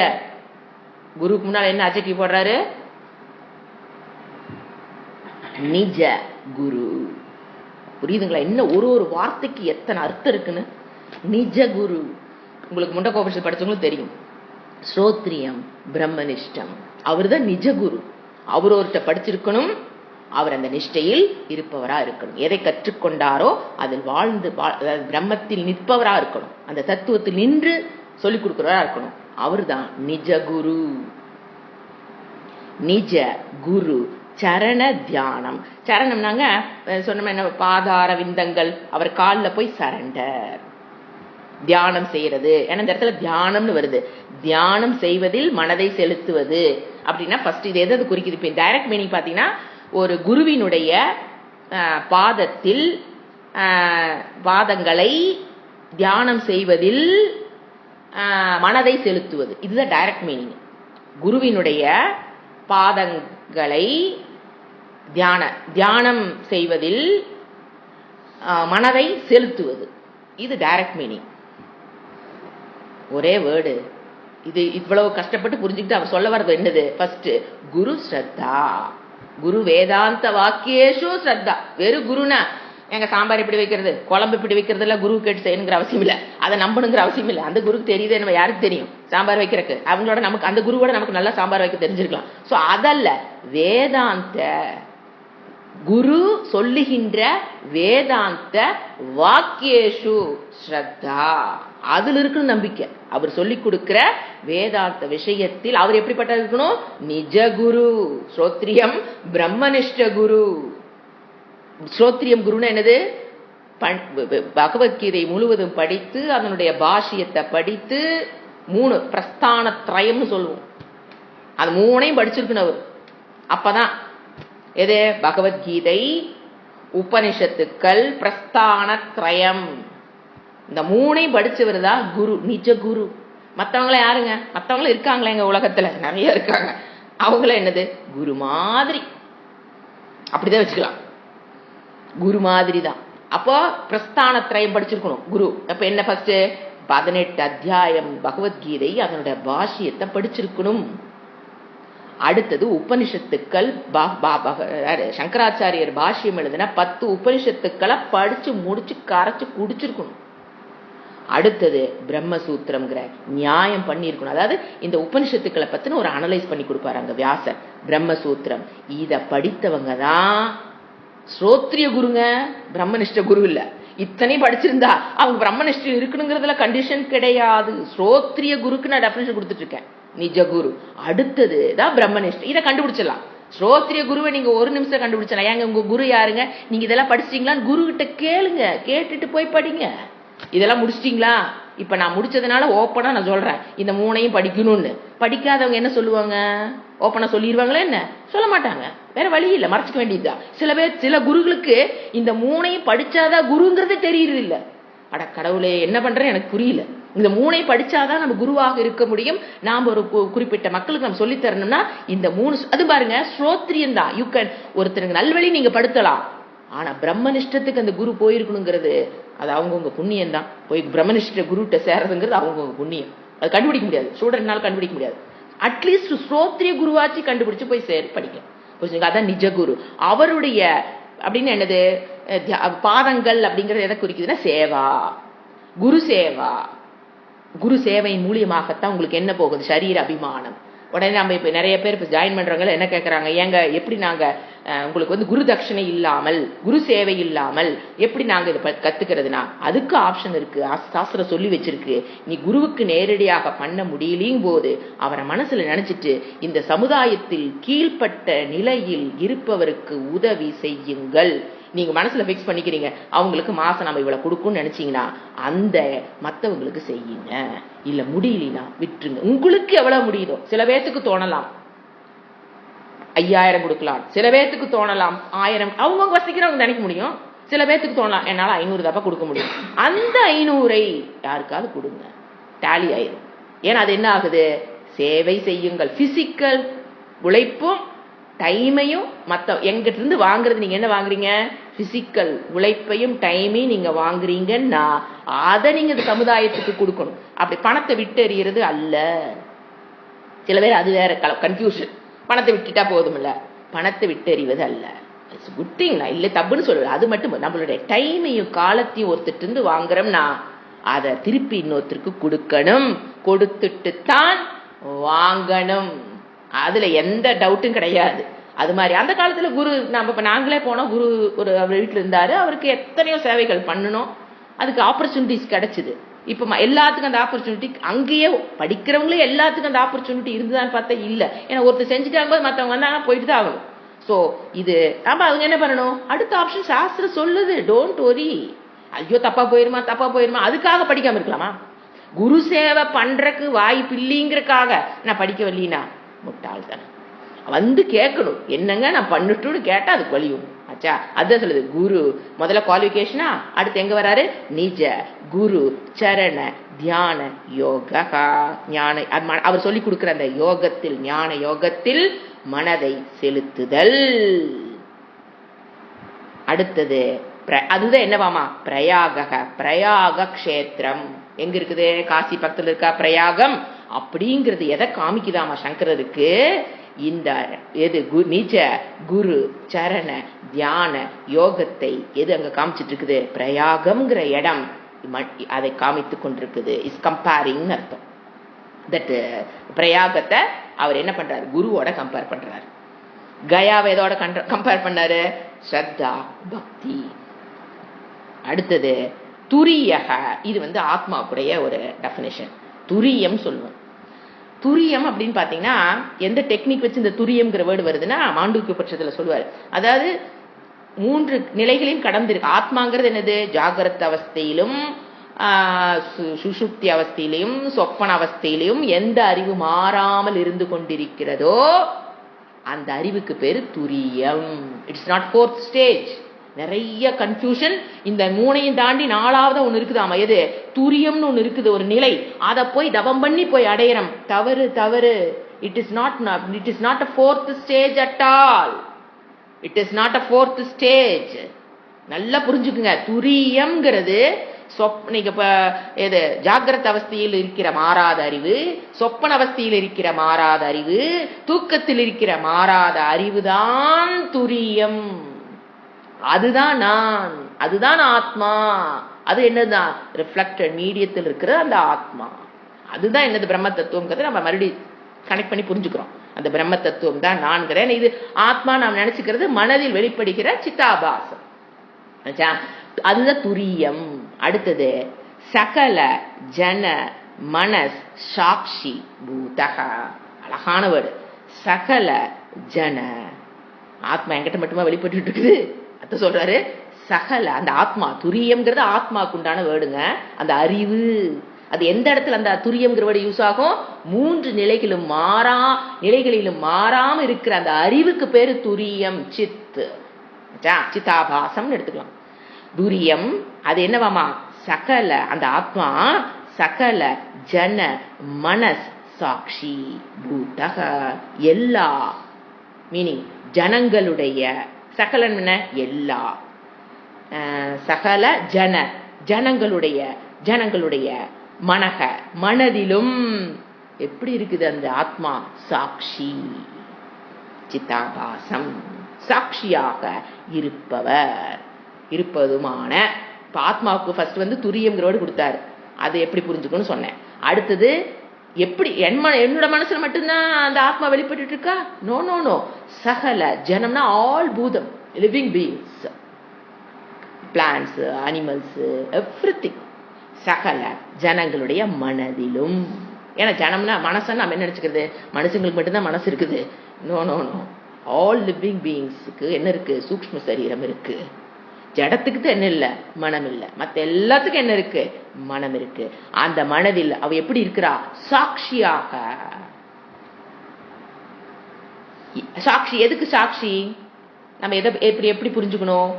குருக்கு முன்னால என்ன அட்ஜெக்டிவ் போடுறாரு? நிஜ குரு. புரியுதுங்களா? இன்னும் ஒரு வார்த்தைக்கு எத்தனை அர்த்தம் இருக்குன்னு. நிஜ குரு, உங்களுக்கு முண்டகோபனிஷத் படிச்சவங்களுக்கு தெரியும். ஸ்ரோத்ரியம் பிரம்மனிஷ்டம், அவர் தான் நிஜ குரு. அவர் ஒருத்த படிச்சிருக்கணும், அவர் அந்த நிஷ்டையில் இருப்பவரா இருக்கணும். எதை கற்றுக்கொண்டாரோ அதில் வாழ்ந்து பிரம்மத்தில் நிற்பவரா இருக்கணும், அந்த தத்துவத்தில் நின்று சொல்லிக் கொடுக்கிறவரா இருக்கணும். அவர் தான் நிஜ குரு. நிஜ குரு சரண தியானம். சரணம்னாங்க சொன்ன என்ன, பாதார விந்தங்கள், அவர் காலில் போய் சரண்டர். தியானம் செய்யறது, ஏன்னா இந்த இடத்துல தியானம்னு வருது. தியானம் செய்வதில் மனதை செலுத்துவது அப்படின்னா ஃபர்ஸ்ட் இது எது குறிக்குது? இப்போ டைரக்ட் மீனிங் பார்த்தீங்கன்னா, ஒரு குருவினுடைய பாதத்தில் பாதங்களை தியானம் செய்வதில் மனதை செலுத்துவது, இதுதான் டைரக்ட் மீனிங். குருவினுடைய பாதங்களை தியானம் செய்வதில் மனதை செலுத்துவது, இது டைரக்ட் மீனிங். ஒரே வேர்டு. இது இவ்வளவு கஷ்டப்பட்டு புரிஞ்சுக்கிட்டு அவர் சொல்ல வர்றது என்னது? ஃபர்ஸ்ட் குரு ஸ்ரத்தா. குரு வேதாந்த வாக்கியேஷு ஸ்ரத்தா. வெறும் குருனா எங்க சாம்பார் இப்படி வைக்கிறது, குழம்பு இப்படி வைக்கிறது எல்லாம் குரு கேட்டு செய்யணுங்கிற அவசியம் இல்லை, அதை நம்பணுங்கிற அவசியம் இல்லை. அந்த குருக்கு தெரியுது, நம்ம யாருக்கு தெரியும் சாம்பார் வைக்கிறதுக்கு? அவங்களோட நமக்கு, அந்த குருவோட நமக்கு நல்லா சாம்பார் வைக்க தெரிஞ்சிருக்கலாம். ஸோ அதல்ல, வேதாந்த குரு சொல்லுகின்ற வேதாந்த வாக்கியேஷு ஸ்ரத்தா, அதுல இருக்குன்னு நம்பிக்கை. அவர் சொல்லிக் கொடுக்கிற வேதாந்த விஷயத்தில் அவர் எப்படிப்பட்ட இருக்கணும்? நிஜ குரு. ஸ்ரோத்ரியம் பிரம்மனிஷ்ட குரு. ஸ்ரோத்ரியம் குருன்னு என்னது? பகவத்கீதை முழுவதும் படித்து அதனுடைய பாஷ்யத்தை படித்து 3 பிரஸ்தான திரயம்னு சொல்லுவோம், அது 3ஐயும் படிச்சிருக்கணும் அவர். அப்பதான் எது? பகவத்கீதை, உபனிஷத்துக்கள், பிரஸ்தான திரயம், இந்த 3ஐயும் படிச்சவர் தான் குரு, நிஜ குரு. மற்றவங்கள யாருங்க? மற்றவங்களும் இருக்காங்களே எங்க உலகத்துல, நிறைய இருக்காங்க. அவங்கள என்னது? குரு மாதிரி, அப்படிதான் வச்சுக்கலாம். குரு மாதிரி தான். அப்போ பிரஸ்தான திரயம் படிச்சிருக்கணும் குரு. அப்ப என்ன? ஃபர்ஸ்ட் 18 அத்தியாயம் பகவத்கீதை அதனுடைய பாஷ்யத்தை படிச்சிருக்கணும். அடுத்தது உபனிஷத்துக்கள், சங்கராச்சாரியர் பாஷ்யம் எழுதின 10 உபனிஷத்துக்களை படிச்சு முடிச்சு கரைச்சு குடிச்சிருக்கணும். அடுத்தது பிரம்மசூத்திரம்ங்கிற நியாயம் பண்ணியிருக்கணும். அதாவது இந்த உபனிஷத்துக்களை பத்தின ஒரு அனலைஸ் பண்ணி கொடுப்பாரு அங்க வியாசர். பிரம்மசூத்திரம் இத படித்தவங்க தான் ஸ்ரோத்ரிய குருங்க, பிரம்மனிஷ்ட குரு இல்ல. இத்தனையும் படிச்சிருந்தா அவங்க பிரம்மனிஷ்டம் இருக்கணுங்கிறதுல கண்டிஷன் கிடையாது. ஸ்ரோத்ரிய குருக்கு நான் டெஃபினிஷன் கொடுத்துட்டு இருக்கேன், நிஜ குரு. அடுத்தது தான் பிரம்மனிஷ்டம். இதை கண்டுபிடிச்சிடலாம். ஸ்ரோத்ரிய குருவை நீங்க ஒரு நிமிஷம் கண்டுபிடிச்சலாம். ஏங்க உங்க குரு யாருங்க, நீங்க இதெல்லாம் படிச்சிட்டீங்களான்னு குரு கிட்ட கேளுங்க, கேட்டுட்டு போய் படிங்க. இதெல்லாம் முடிச்சிட்டீங்களா? இப்ப நான் முடிச்சதுனால ஓப்பனா நான் சொல்றேன், இந்த 3ஐயும் படிக்கணும்னு. படிக்காதவங்க என்ன சொல்லுவாங்க? ஓப்பனா சொல்லிடுவாங்களா? என்ன சொல்ல மாட்டாங்க, வேற வழி இல்லை, மறைச்சிக்க வேண்டியதுதான். சில குருகளுக்கு இந்த 3ஐயும் படிச்சாதான் குருங்கிறதே தெரியுது இல்ல. அட கடவுளே, என்ன பண்றேன்னு எனக்கு புரியல. இந்த 3ஐயும் படிச்சாதான் நம்ம குருவாக இருக்க முடியும். நாம ஒரு குறிப்பிட்ட மக்களுக்கு நம்ம சொல்லி தரணும்னா இந்த 3 அது பாருங்க, ஸ்ரோத்ரியம் தான். யூ கேன் ஒருத்தருக்கு நல்வழி நீங்க படுத்தலாம். ஆனா பிரம்மனிஷ்டத்துக்கு அந்த குரு போயிருக்கணுங்கிறது அது அவங்கவுங்க புண்ணியம் தான். போய் பிரம்மனிஷ்ட குருட்ட சேரதுங்கிறது அவங்கவுங்க புண்ணியம். அது கண்டுபிடிக்க முடியாது, ஸ்டூடெண்ட்னால கண்டுபிடிக்க முடியாது. அட்லீஸ்ட் ஸ்ரோத்ரிய குருவாச்சு கண்டுபிடிச்சு போய் சேர் படிக்கலாம். புரிஞ்சுங்க? அதான் நிஜ குரு. அவருடைய அப்படின்னு என்னது? பாதங்கள் அப்படிங்கிறது எதை குறிக்குதுன்னா சேவா, குரு சேவா. குரு சேவையின் மூலியமாகத்தான் உங்களுக்கு என்ன போகுது? சரீர அபிமானம். உடனே நம்ம இப்ப நிறைய பேர் இப்ப ஜாயின் பண்றவங்க என்ன கேட்கறாங்க, ஏங்க எப்படி நாங்க உங்களுக்கு குரு தட்சணை இல்லாமல், குரு சேவை இல்லாமல் எப்படி நாங்க இதை கத்துக்கிறதுனா, அதுக்கு ஆப்ஷன் இருக்கு. சாஸ்திரம் சொல்லி வச்சிருக்கு. நீ குருவுக்கு நேரடியாக பண்ண முடியலையும் போது அவரை மனசுல நினைச்சிட்டு இந்த சமுதாயத்தில் கீழ்பட்ட நிலையில் இருப்பவருக்கு உதவி செய்யுங்கள். நீங்க மனசுல பிக்ஸ் பண்ணிக்கிறீங்க, அவங்களுக்கு மாசம் நம்ம இவ்வளவு கொடுக்கும்னு நினைச்சீங்கன்னா அந்த மத்தவங்களுக்கு செய்யுங்க. இல்ல முடியலனா விட்டுருங்க. உங்களுக்கு எவ்வளவு முடியுதோ, சில பேத்துக்கு தோணலாம் 5000 கொடுக்கலாம், சில பேத்துக்கு தோணலாம் 1000, அவங்க வசிக்கிறவங்க நினைக்க முடியும். சில பேத்துக்கு தோணலாம் என்னால 500 தப்பா கொடுக்க முடியும். அந்த 500ஐ யாருக்காவது கொடுங்க, டேலி ஆயிரும். ஏன்னா அது என்ன ஆகுது? சேவை செய்யுங்கள். பிசிக்கல் உழைப்பும் டைமையும் மத்த எங்கிட்ட இருந்து வாங்குறது. நீங்க என்ன வாங்குறீங்க? பிசிக்கல் உழைப்பையும் டைமையும் நீங்க வாங்குறீங்கன்னா அதை நீங்க சமுதாயத்துக்கு கொடுக்கணும். அப்படி பணத்தை விட்டு எறிகிறது அல்ல. சில பேர் அது வேற கன்ஃபியூஷன். பணத்தை விட்டுட்டா போதும் இல்ல, பணத்தை விட்டு எறிவது அல்ல. இட்ஸ் குட் திங், நான் இல்லை தப்புன்னு சொல்லுவேன். அது மட்டும் நம்மளுடைய டைமையும் காலத்தையும் ஒருத்தட்டு இருந்து வாங்குறோம்னா அதை திருப்பி இன்னொருத்தருக்கு கொடுக்கணும், கொடுத்துட்டு தான் வாங்கணும். அதுல எந்த டவுட்டும் கிடையாது. அது மாதிரி அந்த காலத்துல குரு நம்ம இப்ப நாங்களே போனோம், குரு ஒரு அவர் வீட்டுல இருந்தாரு, அவருக்கு எத்தனையோ சேவைகள் பண்ணணும், அதுக்கு ஆப்பர்ச்சுனிட்டிஸ் கிடைச்சது. இப்ப எல்லாத்துக்கும் அந்த ஆப்பர்ச்சுனிட்டி, அங்கேயே படிக்கிறவங்களே எல்லாத்துக்கும் அந்த ஆப்பர்ச்சுனிட்டி இருந்துதான் பார்த்தா இல்ல. ஏன்னா ஒருத்தர் செஞ்சுட்டாங்க போது மற்றவங்க வந்தாங்கன்னா போயிட்டு தான் ஆகணும். ஸோ இது நம்ம அவங்க என்ன பண்ணணும், அடுத்த ஆப்ஷன் சாஸ்திரம் சொல்லுது, டோன்ட் ஒரி. ஐயோ தப்பா போயிருமா அதுக்காக படிக்காம இருக்கலாமா? குரு சேவை பண்றதுக்கு வாய்ப்பு இல்லைங்கிறக்காக நான் படிக்க வரலீனா முட்டாள் தானே. வந்து கேட்கணும், என்னங்க நான் பண்ணட்டும்னு கேட்டா அதுக்கு வலியும் ஆச்சா. அதான் சொல்லுது குரு முதல்ல குவாலிஃபிகேஷனா, அடுத்து எங்க வராரு, நிஜ குரு சரண தியான யோகா. ஞான அவர் சொல்லி கொடுக்கிற அந்த யோகத்தில், ஞான யோகத்தில் மனதை செலுத்துதல். அடுத்தது அதுதான் என்னவாமா, பிரயாக. பிரயாக கஷேத்திரம் எங்க இருக்குது, காசி பக்கத்துல இருக்கா பிரயாகம். அப்படிங்கிறது எதை காமிக்குதாமா சங்கரருக்கு, இந்த எது நிஜ குரு சரண தியான யோகத்தை எது அங்க காமிச்சிட்டு இருக்குது, பிரயாகம்ங்கிற இடம் அதை காமித்து கொண்டிருக்குது. இஸ் கம்பேரிங் அர்த்தம். தட் பிரயாகத்தை அவர் என்ன பண்றாரு, குருவோட கம்பேர் பண்றாரு. கயாவை எதோட கம்பேர் பண்ணாரு, ஸ்ரத்தா பக்தி. அடுத்தது துரியக, இது ஆத்மாவுடைய ஒரு டெஃபினேஷன். துரியம் சொல்லுவோம். துரியம் அப்படின்னு பாத்தீங்கன்னா எந்த டெக்னிக் வச்சு இந்த துரியம்ங்கிற வேர்டு வருதுன்னா, மாண்டூக்கிய பட்சத்துல சொல்லுவாரு, அதாவது 3 நிலைகளையும் கடந்திருக்கு. ஆத்மாங்கிறது என்னது, ஜாகிரத அவஸ்தையிலும் சுஷுப்தி அவஸ்தையிலையும் சொப்பன அவஸ்தையிலையும் எந்த அறிவு மாறாமல் இருந்து கொண்டிருக்கிறதோ அந்த அறிவுக்கு பேரு துரியம். It's not 4th stage. நிறைய கன்ஃபியூஷன். இந்த 3ஐயும் தாண்டி 4வது ஒண்ணு இருக்குதாமா, எது, துரியம்னு ஒண்ணு இருக்குது, ஒரு நிலை. அதை போய் தவம் பண்ணி போய் அடையறம். தவறு. It is not a 4th stage at all. It is not a 4th stage. நல்லா புரிஞ்சுக்குங்க. துரியம்ங்கிறது நீங்க இப்ப எது, ஜாகிரத அவஸ்தையில் இருக்கிற மாறாத அறிவு, சொப்பன அவஸ்தையில் இருக்கிற மாறாத அறிவு, தூக்கத்தில் இருக்கிற மாறாத அறிவுதான் துரியம். அதுதான் நான், அதுதான் ஆத்மா. அது என்னதுதான், ரிஃப்ளெக்டட் மீடியத்தில் இருக்கிற அந்த ஆத்மா. அதுதான் என்னது, பிரம்ம தத்துவம். நம்ம மறுபடியும் கனெக்ட் பண்ணி புரிஞ்சுக்கிறோம். அந்த பிரம்ம தத்துவம் தான் நான்கிறேன். இது ஆத்மா நாம் நினைச்சுக்கிறது மனதில் வெளிப்படுகிற சித்தாபாசம். அதுதான் துரியம். அடுத்தது சகல ஜன மனஸ் சாட்சி பூதக. அழகான வேர்டு, சகல ஜன. ஆத்மா என்கிட்ட மட்டுமா வெளிப்பட்டு இருக்குது, அத சொல்றாரு. சகல, அந்த ஆத்மா, துரியம்ங்கிறது ஆத்மாக்கு உண்டான வேர்டுங்க. அந்த அறிவு, அது எந்த இடத்துல அந்த துரியம்ங்கிற வேர்டு யூஸ் ஆகும், 3 நிலைகளிலும் மாறாம இருக்கிற அந்த அறிவுக்கு பேரு துரியம். சித்தாபாசம் எடுத்துக்கலாம். துரியம் அது என்னவாமா, சகல, அந்த ஆத்மா சகல ஜன மனஸ் சாட்சி பூதக. எல்லா மீனிங் ஜனங்களுடைய, சகலன் என்ன, எல்லா, சகல ஜனங்களுடைய மனக, மனதிலும் எப்படி இருக்குது அந்த ஆத்மா, சாட்சி. சித்தாபாசம், சாட்சியாக இருப்பதுமான. இப்ப ஆத்மாவுக்கு ஃபர்ஸ்ட் துரியம்ங்கிறோடு கொடுத்தாரு. அதை எப்படி புரிஞ்சுக்கணும்னு சொன்னேன். அடுத்தது எப்படி என்னோட மனசுல மட்டும்தான் அந்த ஆத்மா வெளிப்பட்டு இருக்கா? நோ. சகல ஜனம்னா ஆல் பூதம், living beings, plants, animals, everything. சகல ஜனங்களுடைய மனதிலும். ஏன்னா ஜனம்னா மனசன்னு நம்ம என்ன நினைச்சுக்கிறது, மனுஷங்களுக்கு மட்டும்தான் மனசு இருக்குது. நோ. ஆல் லிவிங் பீயிங்ஸுக்கு என்ன இருக்கு, சூக்ஷ்ம சரீரம் இருக்கு. ஜடத்துக்கு தான் என்ன இல்ல, மனம் இல்ல. மத்த எல்லாத்துக்கும் என்ன இருக்கு, மனம் இருக்கு. அந்த மனதில் அவ எப்படி இருக்கிறா, சாட்சியாக. சாட்சி எதுக்கு சாட்சி, நம்ம எப்படி புரிஞ்சுக்கணும்,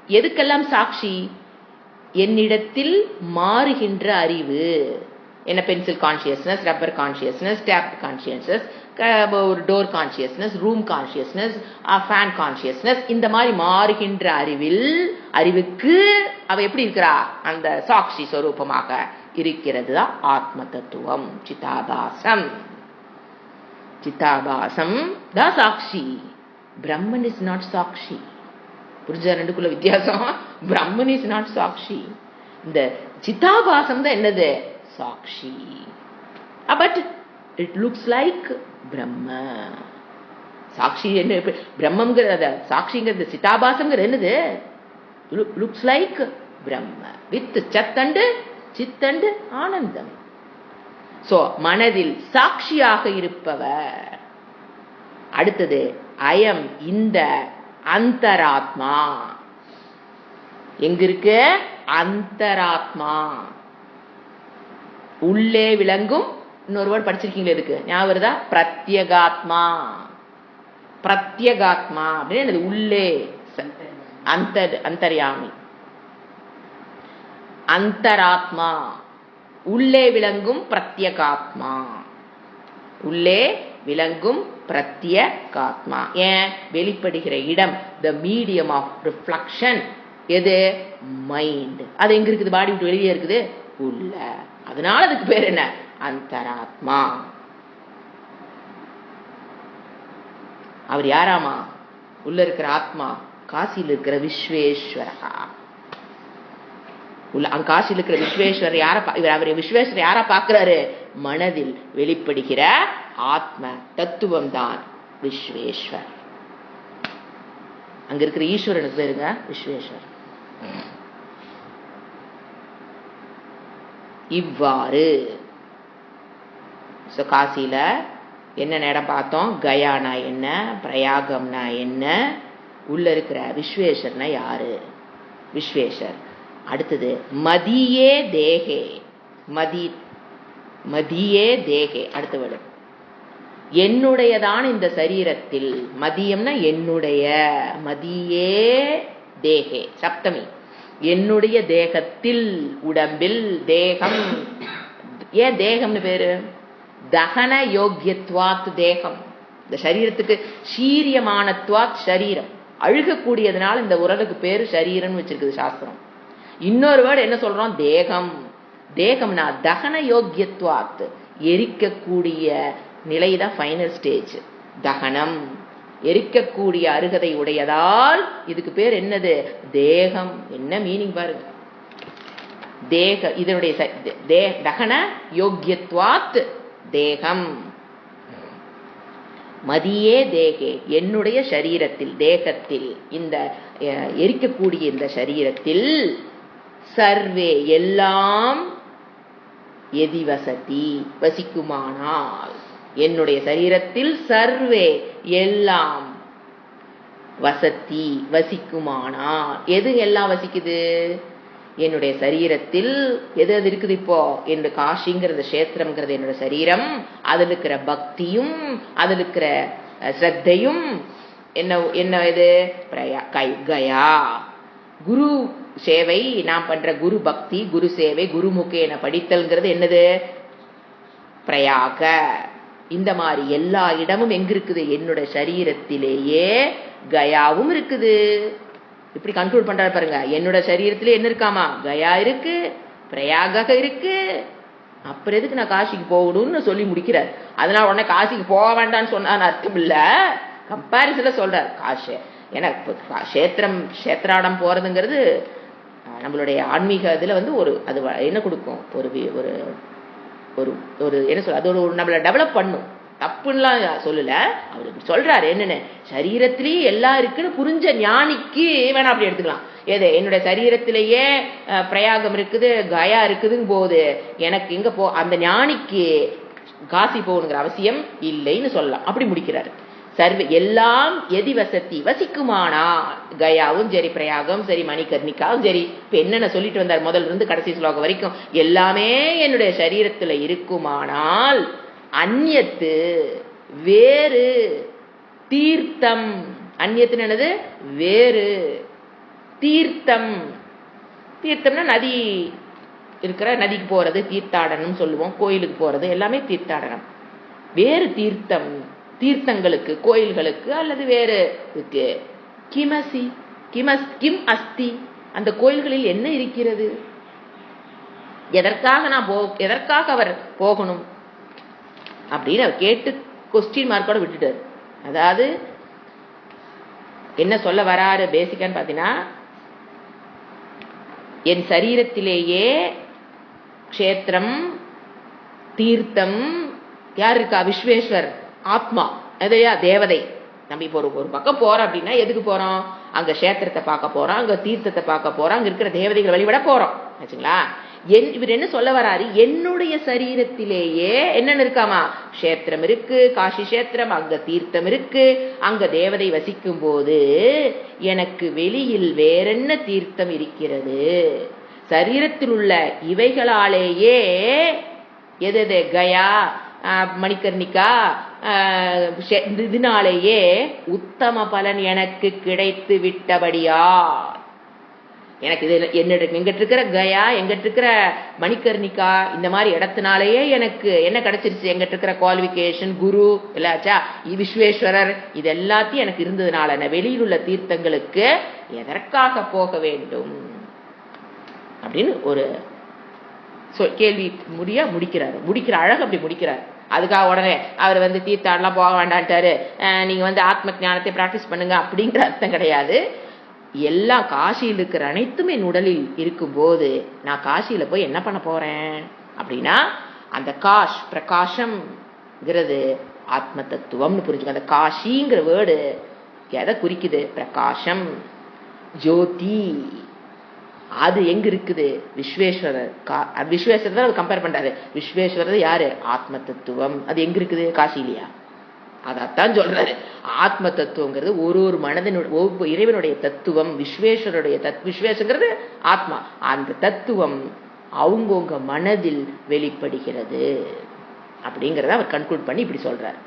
எதுக்கெல்லாம் சாட்சி? என்னிடத்தில் மாறுகின்ற அறிவு. என்ன, pencil consciousness, rubber consciousness, tape consciousness, ஒரு door consciousness, room consciousness, fan consciousness, இந்த மாதிரி மாறுகின்ற அறிவுக்கு அவ எப்படி இருக்கிறா? அந்த சாட்சி ஸ்வரூபமாக இருக்கிறது தான் ஆத்ம தத்துவம். சிதாபாசம், சிதாபாசம் தான் சாட்சி. பிரம்மன் இஸ் நாட் சாட்சி. புரிஞ்சா ரெண்டுக்குள்ள வித்தியாசம்? பிரம்மன் இஸ் நாட் சாட்சி. இந்த சிதாபாசம் தான் என்னது? சாட்சி. பட் இட் லுக்ஸ் லைக் பிரம்ம. சாட்சி என்ன? பிரம்மங்கிறத சாட்சிங்கிறது, சிதாபாசம்ங்கிறது என்னது? லுக்ஸ் லைக் பிரம்ம வித் சித்தண்டு ஆனந்தம். சோ மனதில் சாட்சியாக இருப்பவர். அடுத்தது அயம், இந்த அந்தராத்மா. எங்க இருக்கு? அந்தராத்மா. உள்ளே விளங்கும். இன்னொரு வேர்டு படிச்சிருக்கீங்களா? இதுக்கு ஞாபகம் வருதா? பிரத்யேகாத்மா. பிரத்யேகாத்மா அப்படின்னு என்னது? உள்ளே, அந்தர்யாமி, அந்தராத்மா, உள்ளே விளங்கும் பிரத்யேகாத்மா. உள்ளே விளங்கும் பிரத்யேகாத்மா. ஏன்? வெளிப்படுகிற இடம், த மீடியம் ஆஃப் ரிஃப்ளக்ஷன் எது? மைண்ட். அது எங்க இருக்குது? பாடி விட்டு வெளியே இருக்குது, உள்ள. அதனால அதுக்கு பேர் என்ன? அந்தராத்மா. அவர் யாராமா? உள்ள இருக்கிற ஆத்மா காசியில் இருக்கிற விஸ்வேஸ்வரா. காசியில் இருக்கிற விஸ்வேஸ்வரர் யார? அவர் விஸ்வேஸ்வரர் யாரா பார்க்கிறாரு? மனதில் வெளிப்படுகிற ஆத்ம தத்துவம் தான் விஸ்வேஸ்வர். அங்க இருக்கிற ஈஸ்வரனுக்கு பேருங்க விஸ்வேஸ்வர். இவ்வாறு காசியில என்ன இடம் பார்த்தோம்? கயானா என்ன, பிரயாகம்னா என்ன, உள்ள இருக்கிற விஸ்வேஸ்வரனா யாரு? விஸ்வேஸ்வர். அடுத்தது மதியே தேகே. மதியே தேகே. அடுத்த வேர்டு என்னுடையதான இந்த சரீரத்தில். மதியம்னா என்னுடைய. மதியே தேகே சப்தமி. என்னுடைய தேகத்தில், உடம்பில். தேகம். ஏன் தேகம்னு பேரு? தகன யோக்கியத்வாத் தேகம். இந்த சரீரத்துக்கு சீரியமானத்வாத் சரீரம். அழுகக்கூடியதுனால இந்த உடலுக்கு பேரு சரீரம்னு வச்சிருக்குது சாஸ்திரம். இன்னொரு வேர்டு என்ன சொல்றோம்? தேகம். தேகம்னா தகன யோக்கியத்வாத், எரிக்கக்கூடிய நிலைதான் ஃபைனல் ஸ்டேஜ். தகனம், எரிக்கக்கூடிய அருகதை உடையதால் இதுக்கு பேர் என்னது? தேகம். என்ன மீனிங் பாருங்க. தேக, இதனுடைய தகன யோக்கியத்வாத் தேகம். மதியே தேகே, என்னுடைய சரீரத்தில், தேகத்தில், இந்த எரிக்கக்கூடிய இந்த சரீரத்தில். சர்வே, எல்லாம். எதிவசதி, வசிக்குமானால். என்னுடைய சரீரத்தில் சர்வே, எல்லாம். வசதி, வசிக்குமானால். எது எல்லாம் வசிக்குது? என்னுடைய சரீரத்தில் எது அது இருக்குது? இப்போ என்னுடைய காஷிங்கிறது, கஷேத்திரம்ங்கிறது என்னோட சரீரம். அதில் இருக்கிற பக்தியும், அதில் இருக்கிற ஸ்ரத்தையும் என்ன இது? கயா. குரு சேவை, நான் பண்ற குரு பக்தி, குரு சேவை, குருமுகேன படித்தல்ங்கிறது என்னது? பிரயாக. இந்த மாதிரி எல்லா இடமும் எங்க இருக்குது? என்னோட சரீரத்திலேயே கயாவும் இருக்குது. இப்படி கண்ட்ரோல் பண்றாரு பாருங்க. என்னோட சரீரத்திலே என்ன இருக்காமா? கயா இருக்கு, பிரயாக இருக்கு. அப்புறம் எதுக்கு நான் காசிக்கு போகணும்னு சொல்லி முடிக்கிறார். அதனால உடனே காசிக்கு போக வேண்டாம்னு சொன்னான்னு அர்த்தம் இல்ல. கம்பாரிசன்ல சொல்றார் காசு. ஏன்னா கஷேத்திராடம் போறதுங்கிறது நம்மளுடைய ஆன்மீக இதுல ஒரு அது என்ன கொடுக்கும்? ஒரு ஒரு ஒரு என்ன சொல்ற, அது ஒரு நம்மளை டெவலப் பண்ணும். தப்புலாம் சொல்லல. அவர் சொல்றாரு என்னன்னு, சரீரத்திலேயே எல்லாம் இருக்குன்னு புரிஞ்ச ஞானிக்கு வேணா அப்படி எடுத்துக்கலாம். ஏது என்னுடைய சரீரத்திலேயே பிரயாகம் இருக்குது, கயா இருக்குதுங்க போது எனக்கு எங்க அந்த ஞானிக்கு காசி போகணுங்கிற அவசியம் இல்லைன்னு சொல்லலாம். அப்படி முடிக்கிறாரு. சர்வ எல்லாம் எதி வசதி, வசிக்குமானா. கயாவும் சரி, பிரயாகம் சரி, மணிகர்ணிக்காவும் சரி. இப்ப என்னென்ன சொல்லிட்டு வந்தார் முதல்ல இருந்து கடைசி ஸ்லோகம் வரைக்கும்? எல்லாமே என்னுடைய சரீரத்துல இருக்குமானால். அந்நியத்து, வேறு. தீர்த்தம், அந்நியத்துன்னு என்னது? வேறு. தீர்த்தம், தீர்த்தம்னா நதி இருக்கிற, நதிக்கு போறது தீர்த்தாடனம் சொல்லுவோம். கோயிலுக்கு போறது எல்லாமே தீர்த்தாடனம். வேறு தீர்த்தங்களுக்கு, கோயில்களுக்கு அல்லது வேறு இருக்கு. கிமசி கிம் அஸ்தி, அந்த கோயில்களில் என்ன இருக்கிறது, எதற்காக அவர் போகணும் அப்படின்னு அவர் கேட்டு கொஸ்டின் மார்க்கோட விட்டுட்டார். அதாவது என்ன சொல்ல வராரு பேசிக்கான்னு பார்த்தீங்கன்னா, என் சரீரத்திலேயே க்ஷேத்திரம், தீர்த்தம் யார் இருக்கா, விஸ்வேஸ்வர் ஆத்மா, அதையா தேவதை. நம்ம இப்போ ஒரு பக்கம் போறோம் அப்படின்னா எதுக்கு போறோம், அங்க கஷேத்திரத்தை பார்க்க போறோம், அங்க தீர்த்தத்தை பார்க்க போறோம், அங்க இருக்கிற தேவதைகள் வழிபட போறோம் ஆச்சுங்களா. இவர் என்ன சொல்ல வராரு, என்னுடைய சரீரத்திலேயே என்னன்னு இருக்காமா, கஷேத்திரம் இருக்கு, காசி கஷேத்திரம், அங்க தீர்த்தம் இருக்கு, அங்க தேவதை வசிக்கும் போது எனக்கு வெளியில் வேறென்ன தீர்த்தம் இருக்கிறது, சரீரத்தில் உள்ள இவைகளாலேயே எது கயா, மணிகர்ணிகா, இதனாலேயே உத்தம பலன் எனக்கு கிடைத்து விட்டபடியா, எனக்கு இது எங்கிட்ட இருக்கிற கயா, எங்கிட்ட இருக்கிற மணிகர்ணிகா, இந்த மாதிரி இடத்தினாலேயே எனக்கு என்ன கிடைச்சிருச்சு, எங்கிட்ட இருக்கிற குவாலிபிகேஷன், குரு இல்லாச்சா, விஸ்வேஸ்வரர், இது எல்லாத்தையும் எனக்கு இருந்ததுனால நான் வெளியில் உள்ள தீர்த்தங்களுக்கு எதற்காக போக வேண்டும் அப்படின்னு ஒரு கேள்வி முடிக்கிற அழகு அப்படி முடிக்கிறார். அதுக்காக உடனே அவர் தீர்த்தாடலாம் போக வேண்டான்ட்டாரு, நீங்க ஆத்ம ஞானத்தை பிராக்டிஸ் பண்ணுங்க அப்படிங்கிற அர்த்தம் கிடையாது. எல்லாம் காசியில் இருக்கிற அனைத்தும் என் உடலில் இருக்கும்போது நான் காசியில போய் என்ன பண்ண போறேன் அப்படின்னா, அந்த பிரகாசம்ங்கிறது ஆத்ம தத்துவம்னு புரிஞ்சுக்க. அந்த காசிங்கிற வேர்டு எதை குறிக்குது, பிரகாசம், ஜோதி. அது எங்க இருக்குது, விஸ்வேஸ்வரர். விஸ்வேஸ்வரர் அவர் கம்பேர் பண்றாரு. விஸ்வேஸ்வரர் யாரு, ஆத்ம தத்துவம். அது எங்க இருக்குது, காசிலியா. அதான் சொல்றாரு, ஆத்ம தத்துவங்கிறது ஒரு மனதினுடைய இறைவனுடைய தத்துவம், விஸ்வேஸ்வரங்கிறது ஆத்மா. அந்த தத்துவம் அவங்கவுங்க மனதில் வெளிப்படுகிறது அப்படிங்கறத அவர் கன்க்ளூட் பண்ணி இப்படி சொல்றாரு.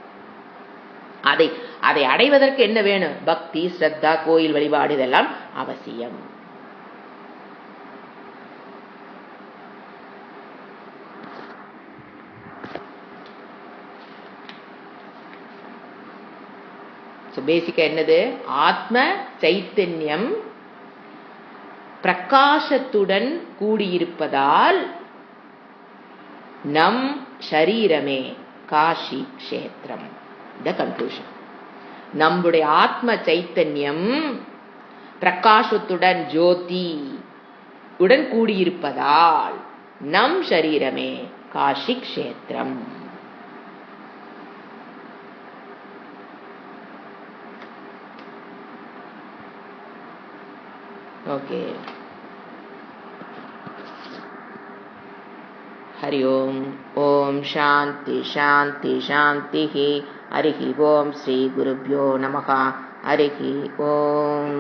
அதை அடைவதற்கு என்ன வேணும், பக்தி, ஸ்ரத்தா, கோயில் வழிபாடு, இதெல்லாம் அவசியம். பேசிக்கா என்னது, ஆத்ம சைத்தன்யம் பிரகாசத்துடன் கூடியிருப்பதால் நம் ஷரீரமே காசி கஷேத்திரம். இந்த கன்க்ளூஷன். நம்முடைய ஆத்ம சைத்தன்யம் பிரகாசத்துடன், ஜோதி உடன் கூடியிருப்பதால் நம் ஷரீரமே காசி கஷேத்திரம். ஓகே. ஹரி ஓம். ஓம் சாந்தி சாந்தி சாந்தி. ஹரி ஓம். ஸ்ரீ குருப்யோ நமஹ. ஹரி ஓம்.